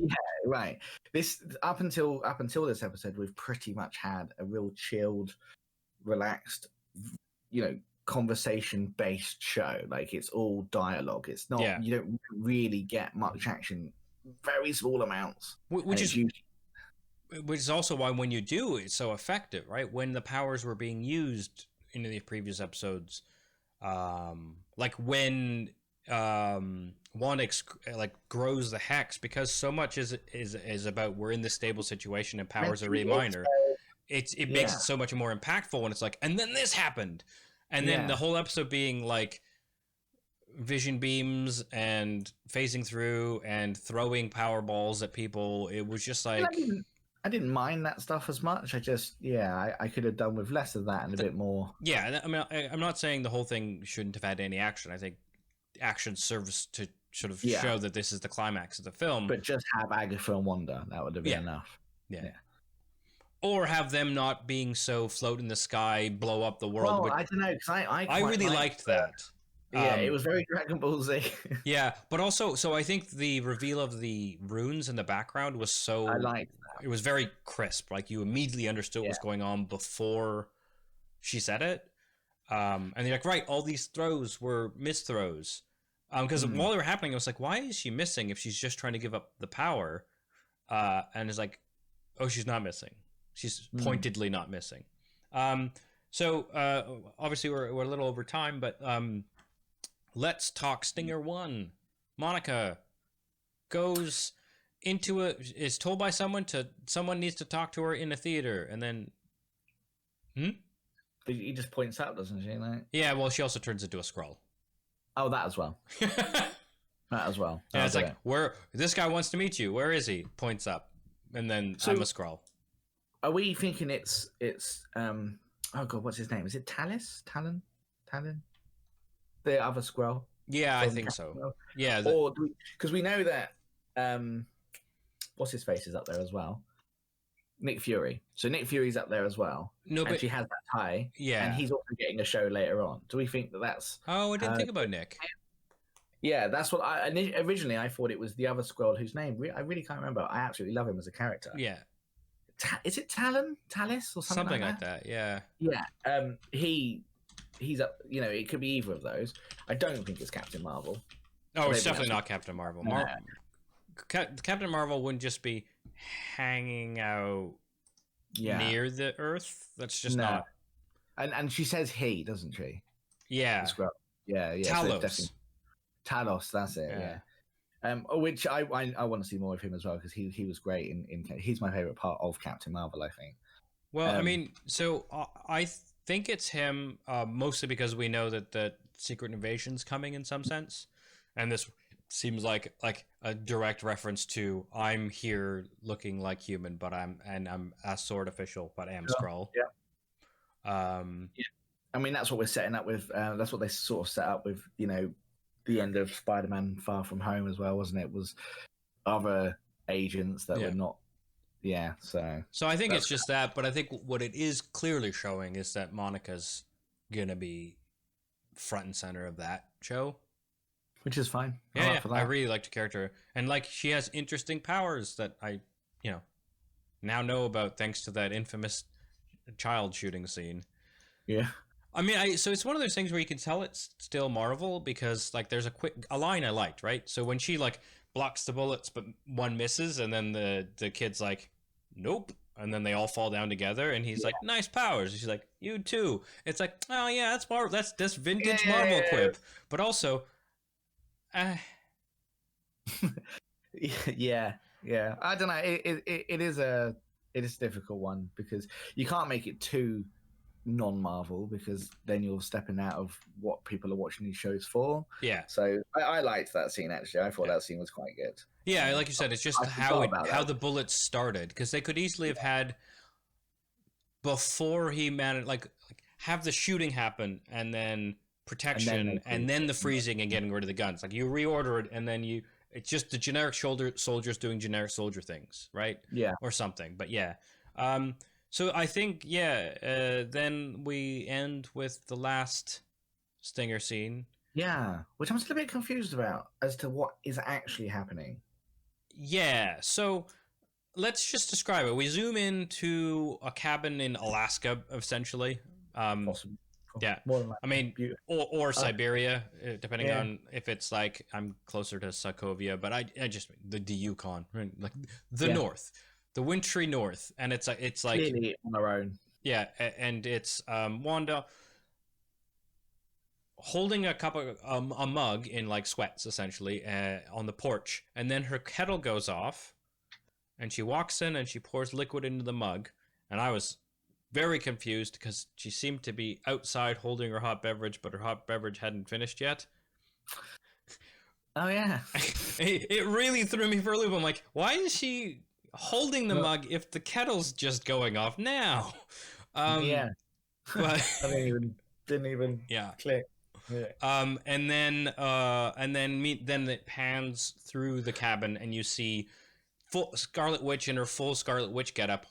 right. This up until this episode, we've pretty much had a real chilled, relaxed, conversation-based show. Like it's all dialogue. It's not you don't really get much action. Very small amounts, which
is also why when you do, it's so effective, right? When the powers were being used in the previous episodes. Like when Wanda grows the hex, because so much is about we're in this stable situation and powers are really minor. It makes it so much more impactful when it's like, and then this happened, and then the whole episode being like vision beams and phasing through and throwing power balls at people. It was just like
I didn't mind that stuff as much. I just, I could have done with less of that and a bit more.
Yeah, I mean, I'm not saying the whole thing shouldn't have had any action. I think action serves to sort of show that this is the climax of the film.
But just have Agatha and Wanda. That would have been enough.
Yeah. Or have them not being so float in the sky, blow up the world.
Well, I don't know, because
I really liked that.
Yeah, it was very Dragon Ball Z.
Yeah, but also, so I think the reveal of the runes in the background was so...
I liked that.
It was very crisp. Like, you immediately understood what was going on before she said it. And you're like, right, all these throws were misthrows. Because while they were happening, I was like, why is she missing if she's just trying to give up the power? And it's like, oh, she's not missing. She's pointedly not missing. So obviously we're a little over time, but let's talk Stinger 1. Monica goes into is told by someone needs to talk to her in a theater, and then
He just points out, doesn't she? Like...
Yeah, well, she also turns into a Skrull.
Oh, that as well. That as well.
Yeah, it's like, where this guy wants to meet you. Where is he? Points up, and then I'm a Skrull.
Are we thinking it's oh god, what's his name? Is it Talon? The other Skrull?
Yeah, I think so. Yeah,
or because we know that what's his face is up there as well. Nick Fury. So Nick Fury's up there as well. No, but she has that tie.
Yeah,
and he's also getting a show later on. Do we think that's?
Oh, I didn't think about Nick.
Yeah, that's what I originally I thought it was the other Skrull whose name I really can't remember. I absolutely love him as a character.
Yeah.
Is it Talis or something
like that? Yeah.
Yeah. He's up. You know, it could be either of those. I don't think it's Captain Marvel.
Oh, it's definitely not Captain Marvel. Captain Marvel wouldn't just be hanging out near the Earth. That's just not.
And she says he, doesn't she?
Yeah.
Yeah.
Talos.
So Talos. That's it. Yeah. Which I want to see more of him as well, because he was great in he's my favorite part of Captain Marvel, I think.
Well, I mean, so I think it's him mostly because we know that the Secret Invasion's coming in some sense, and this seems like a direct reference to I'm here looking like human, but I'm a sword official, but I am Skrull.
Yeah. I mean, that's what we're setting up with. That's what they sort of set up with. You know, the end of Spider-Man Far From Home as well, wasn't it? Was other agents that were not. Yeah, so
I think it's just that, but I think what it is clearly showing is that Monica's gonna be front and center of that show,
which is fine.
Yeah, I really liked the character, and like she has interesting powers that I, now know about thanks to that infamous child shooting scene.
Yeah.
I mean, so it's one of those things where you can tell it's still Marvel because like there's a line I liked, right? So when she like blocks the bullets but one misses, and then the kid's like, nope, and then they all fall down together, and he's like, nice powers. She's like, you too. It's like, oh yeah, that's Marvel. That's vintage Marvel quip. But also,
yeah. I don't know. It is a difficult one because you can't make it too non-Marvel because then you're stepping out of what people are watching these shows for.
Yeah.
So I liked that scene, actually. I thought that scene was quite good.
Yeah, like you said, it's just how the bullets started, because they could easily have had before he managed like have the shooting happen and then protection and then the freezing and getting rid of the guns. Like you reorder it and then it's just the generic soldiers doing generic soldier things, right?
Yeah.
Or something. But yeah. So I think, then we end with the last Stinger scene.
Yeah, which I'm still a bit confused about as to what is actually happening.
Yeah, so let's just describe it. We zoom into a cabin in Alaska, essentially.
Awesome. Cool.
Yeah, I mean, or Siberia, depending on if it's like I'm closer to Sokovia, but I just the Yukon, right? Like the north. The wintry north, and it's like
clearly on their own.
Yeah, and it's Wanda holding a mug in like sweats essentially on the porch, and then her kettle goes off, and she walks in and she pours liquid into the mug, and I was very confused because she seemed to be outside holding her hot beverage, but her hot beverage hadn't finished yet.
Oh yeah,
it really threw me for a loop. I'm like, why is she holding the mug if the kettle's just going off now?
Yeah.
But
I didn't even
yeah.
click. Yeah.
Then it pans through the cabin and you see full Scarlet Witch in her full Scarlet Witch getup.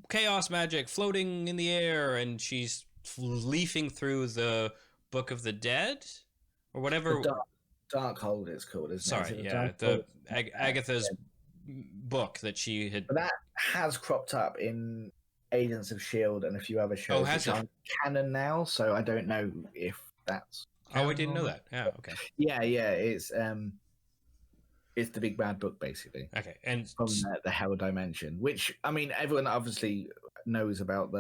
Chaos magic floating in the air, and she's leafing through the Book of the Dead or whatever.
Dark Hold it's called, isn't it?
Sorry, yeah, Agatha's book that she had.
But that has cropped up in Agents of S.H.I.E.L.D. and a few other shows which aren't canon now, so I don't know if that's
I didn't know that. Yeah, okay.
Yeah, it's the big bad book, basically.
Okay, and
from the Hell Dimension, which, I mean, everyone obviously knows about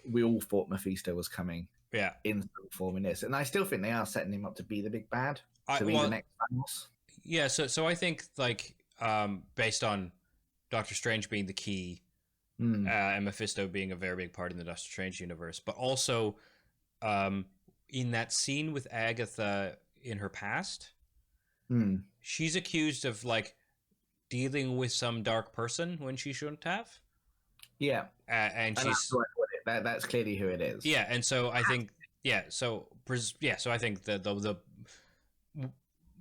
we all thought Mephisto was coming in some form in this, and I still think they are setting him up to be the big bad, to be the next Thanos. Yeah,
so I think, like, based on Doctor Strange being the key, and Mephisto being a very big part in the Doctor Strange universe, but also in that scene with Agatha in her past, she's accused of, like, dealing with some dark person when she shouldn't have.
Yeah,
and she's
that's clearly who it is.
Yeah, and so I think so I think the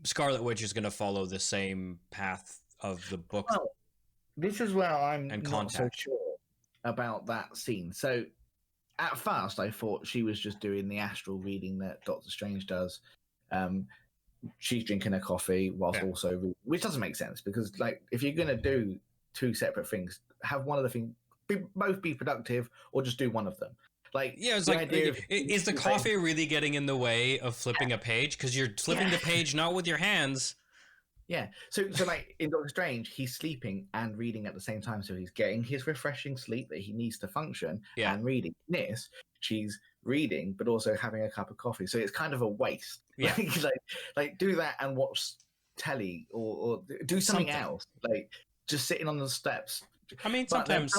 Scarlet Witch is going to follow the same path of the book.
Well, this is where I'm not so sure about that scene. So at first I thought she was just doing the astral reading that Doctor Strange does. She's drinking a coffee whilst also reading, which doesn't make sense, because, like, if you're going to do two separate things, have one of the things both be productive, or just do one of them. Like,
it's like, is the coffee really getting in the way of flipping a page? Because you're flipping the page not with your hands.
Yeah. So like in Doctor Strange, he's sleeping and reading at the same time, so he's getting his refreshing sleep that he needs to function and reading. This, she's reading but also having a cup of coffee, so it's kind of a waste. Like do that and watch telly, or do something else, like just sitting on the steps.
I mean, sometimes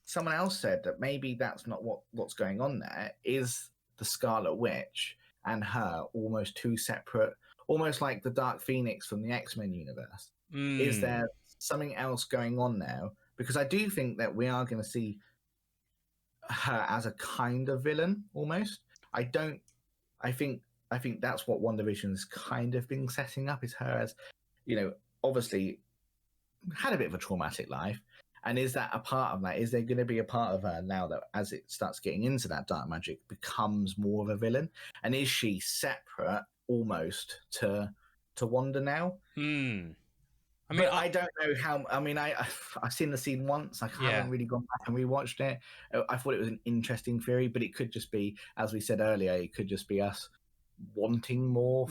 someone else said that maybe that's not what's going on. There is the Scarlet Witch and her almost two separate, almost like the Dark Phoenix from the X-Men universe. Is there something else going on now? Because I do think that we are going to see her as a kind of villain almost. I think that's what WandaVision's kind of been setting up, is her as, obviously had a bit of a traumatic life. And is that a part of that? Is there going to be a part of her now that, as it starts getting into that dark magic, becomes more of a villain? And is she separate almost to Wanda now?
I mean,
I don't know how. I mean, I've seen the scene once. I haven't really gone back and rewatched it. I thought it was an interesting theory, but it could just be, as we said earlier, it could just be us wanting more.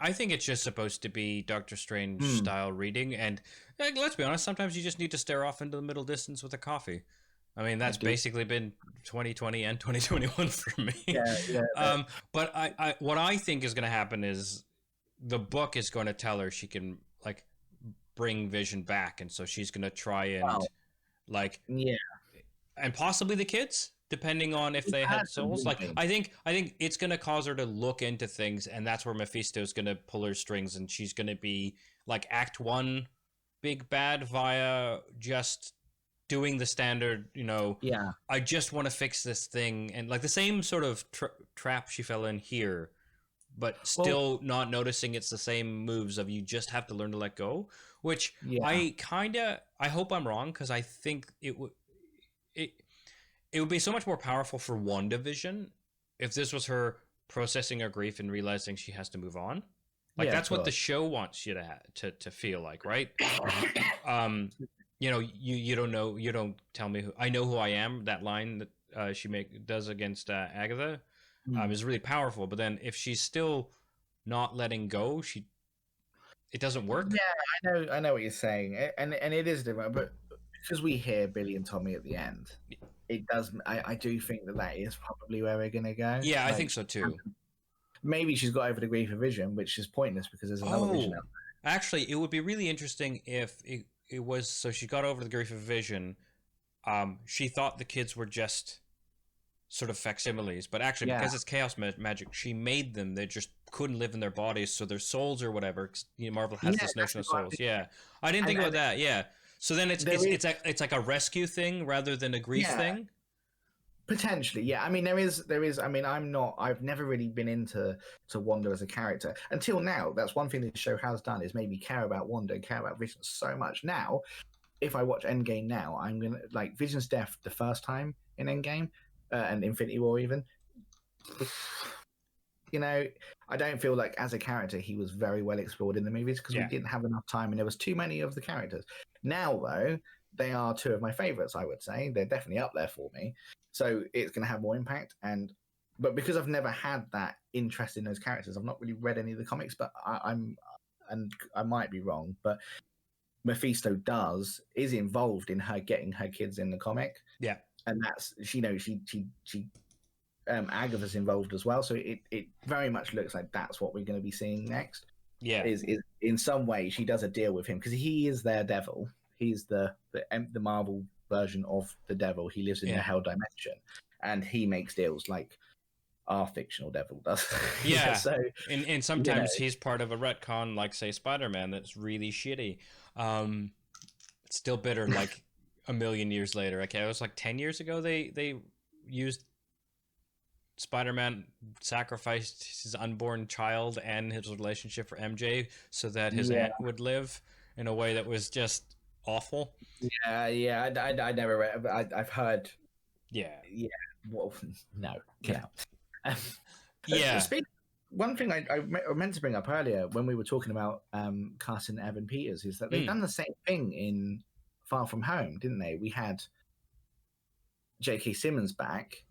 I think it's just supposed to be Doctor Strange style reading, and let's be honest, sometimes you just need to stare off into the middle distance with a coffee. I mean, that's basically been 2020 and 2021 for me. But I what I think is going to happen is the book is going to tell her she can, like, bring Vision back, and so she's going to try and and possibly the kids, depending on if they had souls. Like, I think it's going to cause her to look into things, and that's where Mephisto's going to pull her strings, and she's going to be like Act 1 big bad via just doing the standard, I just want to fix this thing, and like the same sort of trap she fell in here, but still not noticing it's the same moves of you just have to learn to let go, which I hope I'm wrong, because I think it would be so much more powerful for WandaVision if this was her processing her grief and realizing she has to move on. Like, that's what the show wants you to feel like, right? You don't know, you don't tell me I know who I am. That line that she does against Agatha is really powerful. But then if she's still not letting go, it doesn't work.
Yeah, I know what you're saying, and it is different. But because we hear Billy and Tommy at the end, it does. I do think that is probably where we're gonna go.
Yeah, I think so too.
Maybe she's got over the grief of Vision, which is pointless because there's another Vision out there.
Actually, it would be really interesting if it was, so she got over the grief of Vision. She thought the kids were just sort of facsimiles, but actually because it's chaos magic, she made them. They just couldn't live in their bodies, so their souls or whatever. 'Cause, you know, Marvel has this notion of souls. Yeah, I didn't think about that. Yeah, so then it's like a rescue thing rather than a grief thing.
Potentially, yeah. I mean, there is. I mean, I've never really been into Wanda as a character until now. That's one thing this show has done, is made me care about Wanda and care about Vision so much. Now, if I watch Endgame now, I'm gonna like Vision's death the first time in Endgame and Infinity War even. You know, I don't feel like as a character he was very well explored in the movies because we didn't have enough time and there was too many of the characters. Now, though, they are two of my favorites. I would say they're definitely up there for me. So it's going to have more impact. But because I've never had that interest in those characters, I've not really read any of the comics. But I might be wrong, but Mephisto is involved in her getting her kids in the comic.
Yeah,
and that's she Agatha's involved as well. So it very much looks like that's what we're going to be seeing next.
Yeah,
is in some way she does a deal with him because he is their devil. He's the Marvel version of the devil. He lives in the hell dimension, and he makes deals like our fictional devil does.
Yeah.
So
and sometimes he's part of a retcon, like say Spider-Man, that's really shitty. It's still bitter. Like a million years later. Okay, it was like 10 years ago. They used Spider-Man sacrificed his unborn child and his relationship for MJ so that his aunt would live in a way that was just awful.
Yeah. I never read. I've heard.
Yeah.
Well, no. Get out.
Yeah.
One thing I meant to bring up earlier when we were talking about casting Evan Peters is that they've done the same thing in Far From Home, didn't they? We had J.K. Simmons back.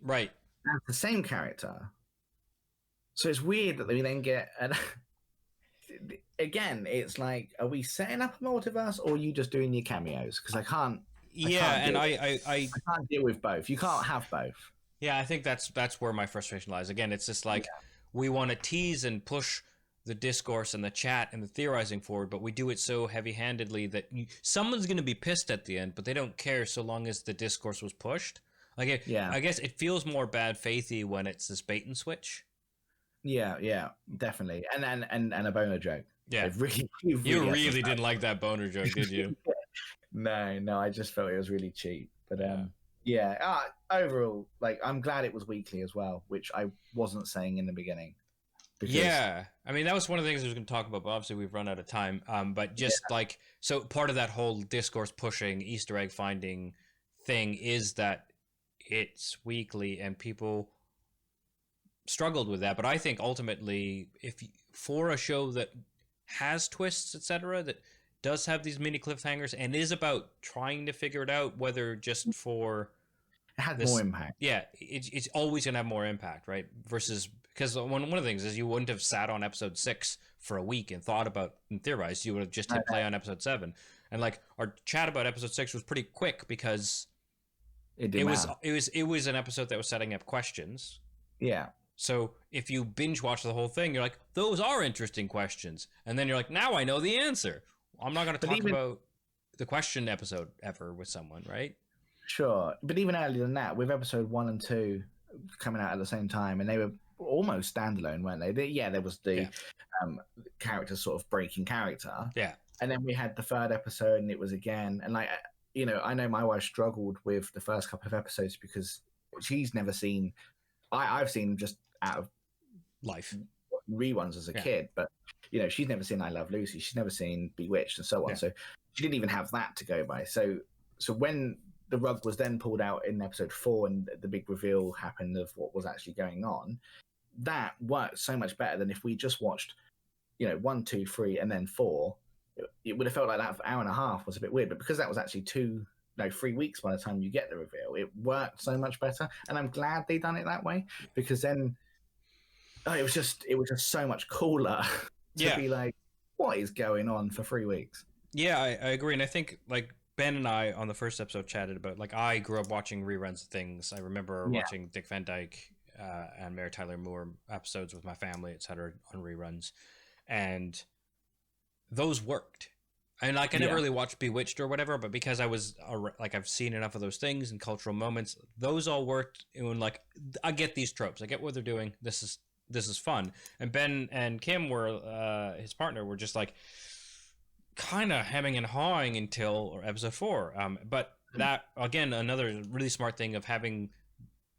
Right.
As the same character. So it's weird that we then get... Again, it's like, are we setting up a multiverse or are you just doing your cameos? Because I can't deal with both. You can't have both.
Yeah, I think that's where my frustration lies. Again, it's just like we want to tease and push the discourse and the chat and the theorizing forward, but we do it so heavy-handedly that someone's going to be pissed at the end, but they don't care so long as the discourse was pushed. Like, I guess it feels more bad faithy when it's this bait and switch.
Yeah, definitely. And a boner joke.
Yeah, you really didn't like that boner joke, did you?
No, I just felt it was really cheap. But overall, like, I'm glad it was weekly as well, which I wasn't saying in the beginning.
Yeah, I mean, that was one of the things I was going to talk about, but obviously we've run out of time. But just like, so part of that whole discourse pushing, Easter egg finding thing is that it's weekly and people struggled with that. But I think ultimately, for a show that has twists, etc., that does have these mini cliffhangers and is about trying to figure it out, whether just for
it had more impact.
Yeah, it's always gonna have more impact, right? Versus because one of the things is you wouldn't have sat on episode 6 for a week and thought about and theorized. You would have just hit play on episode 7, and like our chat about episode 6 was pretty quick because it was an episode that was setting up questions.
Yeah.
So if you binge watch the whole thing, you're like, those are interesting questions, and then you're like, now I know the answer. I'm not going to talk about the question episode ever with someone, right?
Sure. But even earlier than that, with episode 1 and 2 coming out at the same time, and they were almost standalone, weren't they? There was the character sort of breaking character.
Yeah.
And then we had the third episode, and it was again. And, like, you know, I know my wife struggled with the first couple of episodes because she's never seen... I've seen just out of
life
reruns as a kid, but you know, she's never seen I Love Lucy, she's never seen Bewitched and so on, so she didn't even have that to go by. So when the rug was then pulled out in episode 4 and the big reveal happened of what was actually going on, that worked so much better than if we just watched, you know, 1, 2, 3 and then 4. It would have felt like that for an hour and a half was a bit weird, but because that was actually 3 weeks by the time you get the reveal, it worked so much better, and I'm glad they done it that way, because then it was just so much cooler to be like, what is going on for 3 weeks?
Yeah, I agree, and I think like Ben and I on the first episode chatted about, like, I grew up watching reruns of things. I remember watching Dick Van Dyke and Mary Tyler Moore episodes with my family, etc., on reruns, and those worked. And like I never really watched Bewitched or whatever, but because I was like I've seen enough of those things and cultural moments, those all worked. And like I get these tropes, I get what they're doing. This is fun. And Ben and Kim were his partner were just like kind of hemming and hawing until episode 4. But that again, another really smart thing of having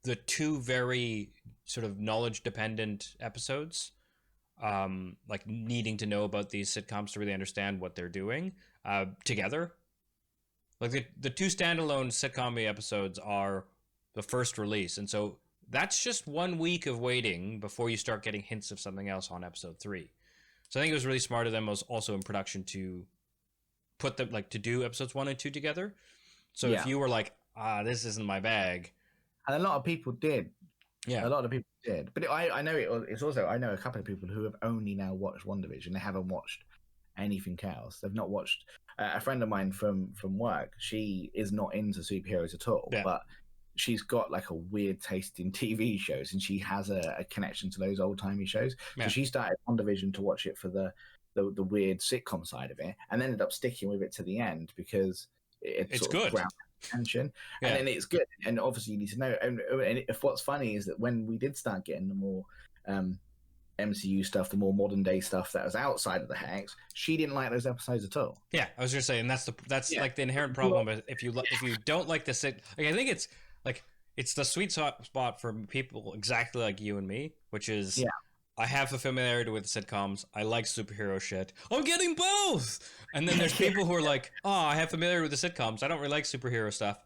the two very sort of knowledge dependent episodes. Like needing to know about these sitcoms to really understand what they're doing together. Like the two standalone sitcom episodes are the first release, and so that's just 1 week of waiting before you start getting hints of something else on episode 3. So I think it was really smart of them, was also in production to put them like to do episodes 1 and 2 together. So if you were like, this isn't my bag,
and a lot of people did.
Yeah,
a lot of people did, but I know it's also I know a couple of people who have only now watched WandaVision. They haven't watched anything else. They've not watched. A friend of mine from work, she is not into superheroes at all, but she's got like a weird taste in TV shows, and she has a connection to those old timey shows. So she started WandaVision to watch it for the weird sitcom side of it, and ended up sticking with it to the end because it's good. Attention, and then it's good. And obviously, you need to know. And if what's funny is that when we did start getting the more MCU stuff, the more modern day stuff that was outside of the Hex, she didn't like those episodes at all.
Yeah, I was just saying that's like the inherent problem. If you don't like the I think it's like it's the sweet spot for people exactly like you and me, which is I have a familiarity with sitcoms. I like superhero shit. I'm getting both. And then there's people who are like, I have familiarity with the sitcoms. I don't really like superhero stuff.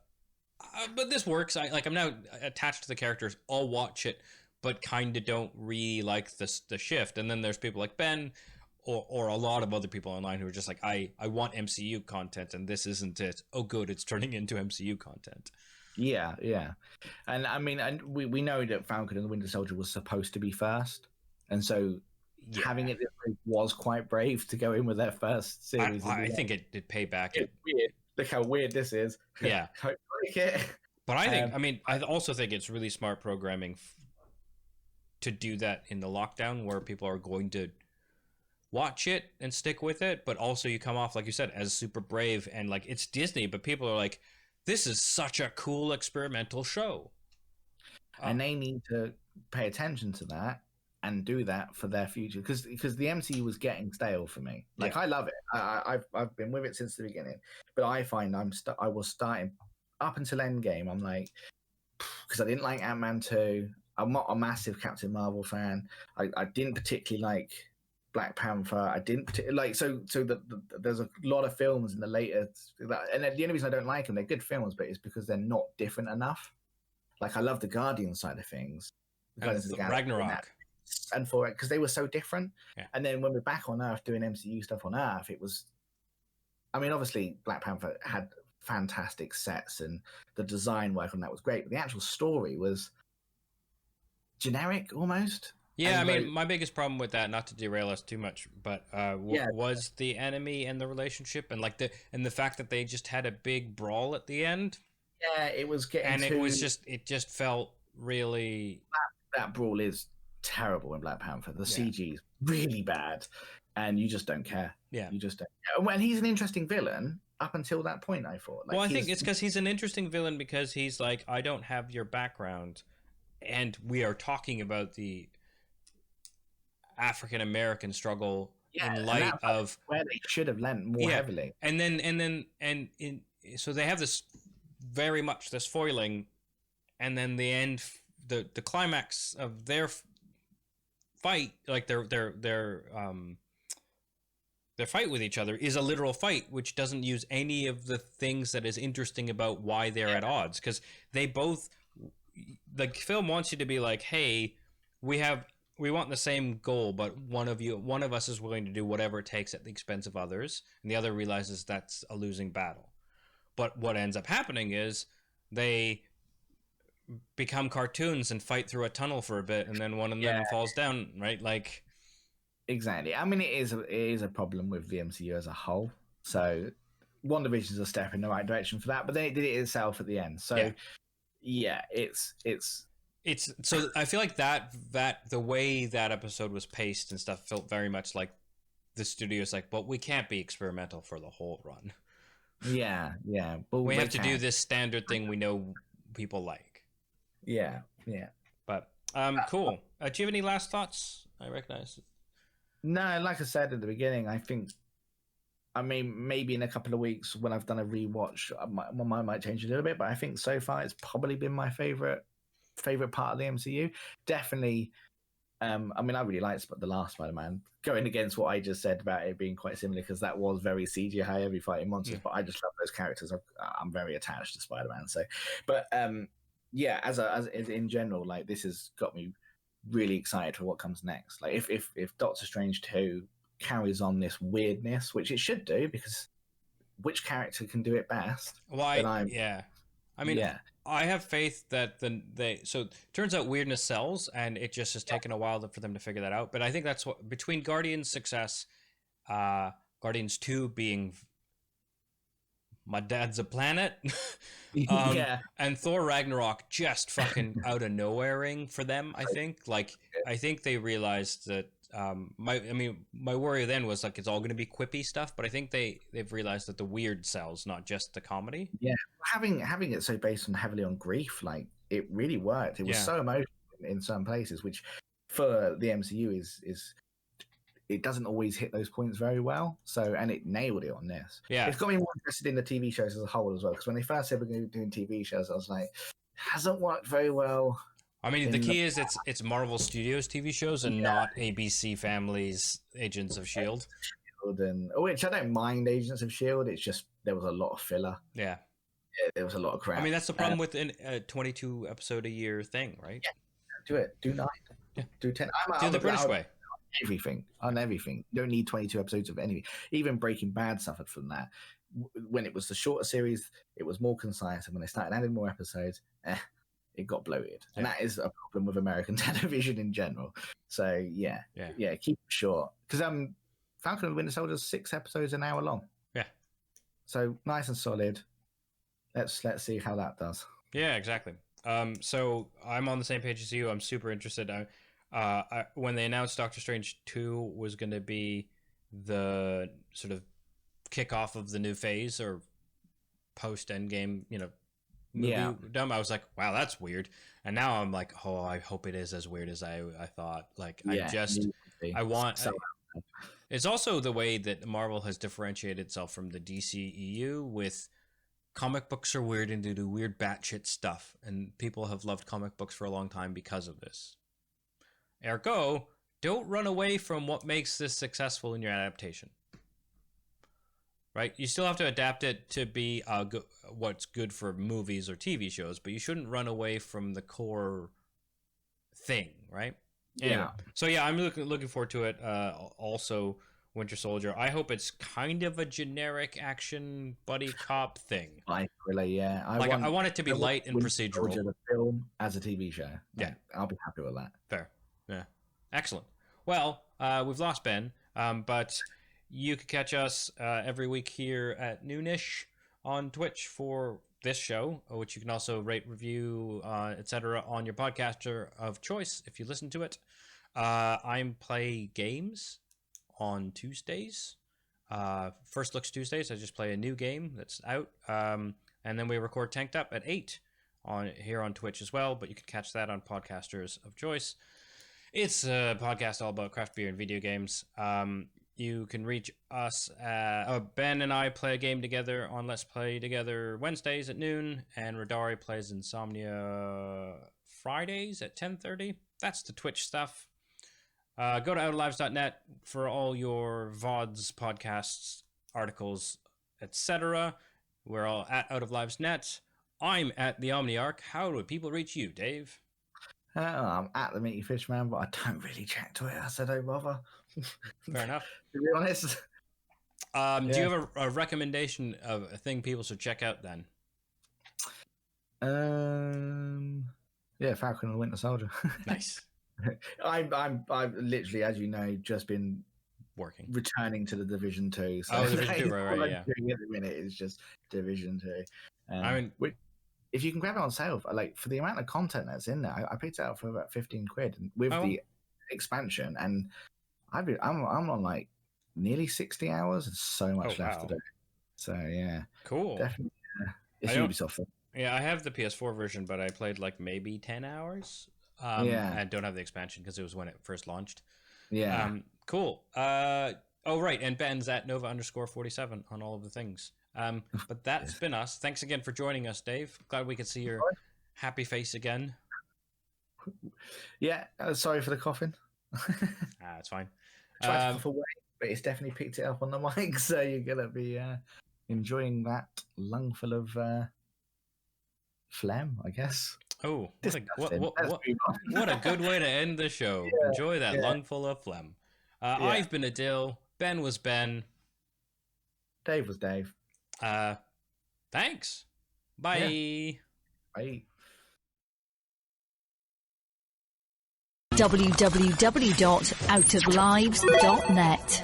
But this works. I'm now attached to the characters. I'll watch it, but kind of don't really like the shift. And then there's people like Ben or a lot of other people online who are just like, I want MCU content, and this isn't it. Oh, good. It's turning into MCU content.
Yeah. And I mean, and we know that Falcon and the Winter Soldier was supposed to be first. And so having it was quite brave to go in with their first series.
I think it did pay back.
It's weird. Look how weird this is.
Yeah.
Hope you like it.
But I think, I also think it's really smart programming to do that in the lockdown where people are going to watch it and stick with it. But also you come off, like you said, as super brave and like it's Disney, but people are like, this is such a cool experimental show.
And they need to pay attention to that and do that for their future, because the MCU was getting stale for me. Like I love it. I've been with it since the beginning, but I find I was starting up until Endgame. I'm like, because I didn't like Ant-Man 2. I'm not a massive Captain Marvel fan. I didn't particularly like Black Panther. I didn't like there's a lot of films in the later, and the only reason I don't like them, they're good films, but it's because they're not different enough. Like I love the Guardian side of things,
Ragnarok.
And for it, because they were so different. And then when we're back on Earth doing MCU stuff on Earth, it was, I mean, obviously Black Panther had fantastic sets and the design work on that was great, but the actual story was generic almost.
Yeah, and I mean, my biggest problem with that, not to derail us too much, but was the enemy and the relationship, and like the fact that they just had a big brawl at the end.
Yeah, it was getting,
and it just felt really.
That brawl is terrible in Black Panther. The CG is really bad, and you just don't care.
Yeah,
you just don't care. When he's an interesting villain up until that point, I thought.
Like, well, I think it's because he's an interesting villain because he's like, I don't have your background, and we are talking about the African American struggle in light of
where they should have lent more heavily.
So they have this very much this foiling, and then the end, the climax of their fight, like their fight with each other is a literal fight, which doesn't use any of the things that is interesting about why they're at odds, because they both, the film wants you to be like, hey, we want the same goal, but one of us is willing to do whatever it takes at the expense of others, and the other realizes that's a losing battle. But what ends up happening is they become cartoons and fight through a tunnel for a bit, and then one of them falls down, right? Like,
exactly. I mean, it is a problem with the MCU as a whole. So WandaVision is a step in the right direction for that, but then it did it itself at the end. So it's
so I feel like that the way that episode was paced and stuff felt very much like the studio's like, but we can't be experimental for the whole run.
Yeah, but
We
they
have to do
can.
this standard thing we know people like.
Yeah.
But cool. Do you have any last thoughts? I recognize.
No, like I said at the beginning, I mean, maybe in a couple of weeks when I've done a rewatch, my might change a little bit. But I think so far it's probably been my favorite part of the MCU. Definitely. I mean, I really liked the last Spider-Man, going against what I just said about it being quite similar, because that was very CGI heavy, fighting monsters. But I just love those characters. I'm very attached to Spider-Man. So, but yeah, as in general, like, this has got me really excited for what comes next. Like, if Doctor Strange 2 carries on this weirdness, which it should do, because which character can do it best?
Why? I mean,
yeah.
I have faith that so it turns out weirdness sells, and it just has taken a while for them to figure that out. But I think that's what, between Guardians' success, Guardians 2 being my dad's a planet,
Yeah.
and Thor Ragnarok just fucking out of nowhereing for them. I think they realized that. My worry then was like, it's all going to be quippy stuff, but I think they've realized that the weird sells, not just the comedy.
Yeah, having it so based on heavily on grief, like, it really worked. It was so emotional in some places, which for the MCU is it doesn't always hit those points very well. So, and it nailed it on this.
Yeah,
it's got me more interested in the TV shows as a whole as well. Because when they first said we're going to be doing TV shows, I was like, hasn't worked very well.
I mean, the key is it's Marvel Studios TV shows and not ABC Family's Agents of S.H.I.E.L.D.
And which I don't mind Agents of S.H.I.E.L.D. It's just there was a lot of filler.
Yeah,
there was a lot of crap.
I mean, that's the problem with a 22 episode a year thing, right?
Yeah, do it. Do 9.
Yeah.
Do 10.
Do the British way.
On everything. You don't need 22 episodes of anything. Even Breaking Bad suffered from that. When it was the shorter series, it was more concise, and when they started adding more episodes, it got bloated. And that is a problem with American television in general. So yeah, keep it short. Because Falcon and the Winter Soldier is 6 episodes an hour long.
Yeah. So
nice and solid. Let's see how that does.
Yeah, exactly. So I'm on the same page as you. I'm super interested. When they announced Doctor Strange 2 was going to be the sort of kickoff of the new phase, or post Endgame, movie dumb, I was like, wow, that's weird. And now I'm like, oh, I hope it is as weird as I thought. Like, it's also the way that Marvel has differentiated itself from the DCEU with comic books are weird and they do weird batshit stuff. And people have loved comic books for a long time because of this. Ergo, don't run away from what makes this successful in your adaptation. Right? You still have to adapt it to be what's good for movies or TV shows, but you shouldn't run away from the core thing, right? Anyway, so yeah, I'm looking forward to it. Also, Winter Soldier. I hope it's kind of a generic action buddy cop thing.
I want
it to be light and procedural.
The film as a TV show. I'll be happy with that.
Fair. Yeah. Excellent. Well, we've lost Ben, but you can catch us every week here at noonish on Twitch for this show, which you can also rate, review, etc. on your podcaster of choice if you listen to it. I play games on Tuesdays. First Looks Tuesdays. I just play a new game that's out. And then we record Tanked Up at 8 here on Twitch as well, but you can catch that on podcasters of choice. It's a podcast all about craft beer and video games. You can reach us. Ben and I play a game together on Let's Play Together Wednesdays at noon, and Radari plays Insomnia Fridays at 10:30. That's the Twitch stuff. Go to outoflives.net for all your VODs, podcasts, articles, etc. We're all at outoflives.net. I'm at the Omniarch. How do people reach you, Dave?
I'm at the Meaty Fishman, but I don't really check Twitter, so don't bother.
Fair enough.
To be honest.
Do you have a recommendation of a thing people should check out then?
Falcon and the Winter Soldier.
Nice.
I've literally, as you know, just been returning to the Division 2. So
Division 2, right,
yeah. Doing at the minute is just Division 2.
I mean,
if you can grab it on sale, like, for the amount of content that's in there, I picked it up for about 15 quid with the expansion, and I'm on like nearly 60 hours. There's so much left to do. So yeah,
cool.
Definitely, it's Ubisoft.
Yeah, I have the PS4 version, but I played like maybe 10 hours. And don't have the expansion because it was when it first launched.
Yeah.
Cool. Oh, right. And Ben's at Nova_47 on all of the things. But that's been us. Thanks again for joining us, Dave. Glad we could see your happy face again.
Yeah. Sorry for the coughing.
It's fine.
Tried to cough away, but it's definitely picked it up on the mic. So you're going to be enjoying that lungful of phlegm, I guess.
Oh, what a good way to end the show. Yeah, enjoy that lungful of phlegm. I've been Aadil. Ben was Ben.
Dave was Dave.
Thanks. Bye.
Yeah. Bye.
www.outoflives.net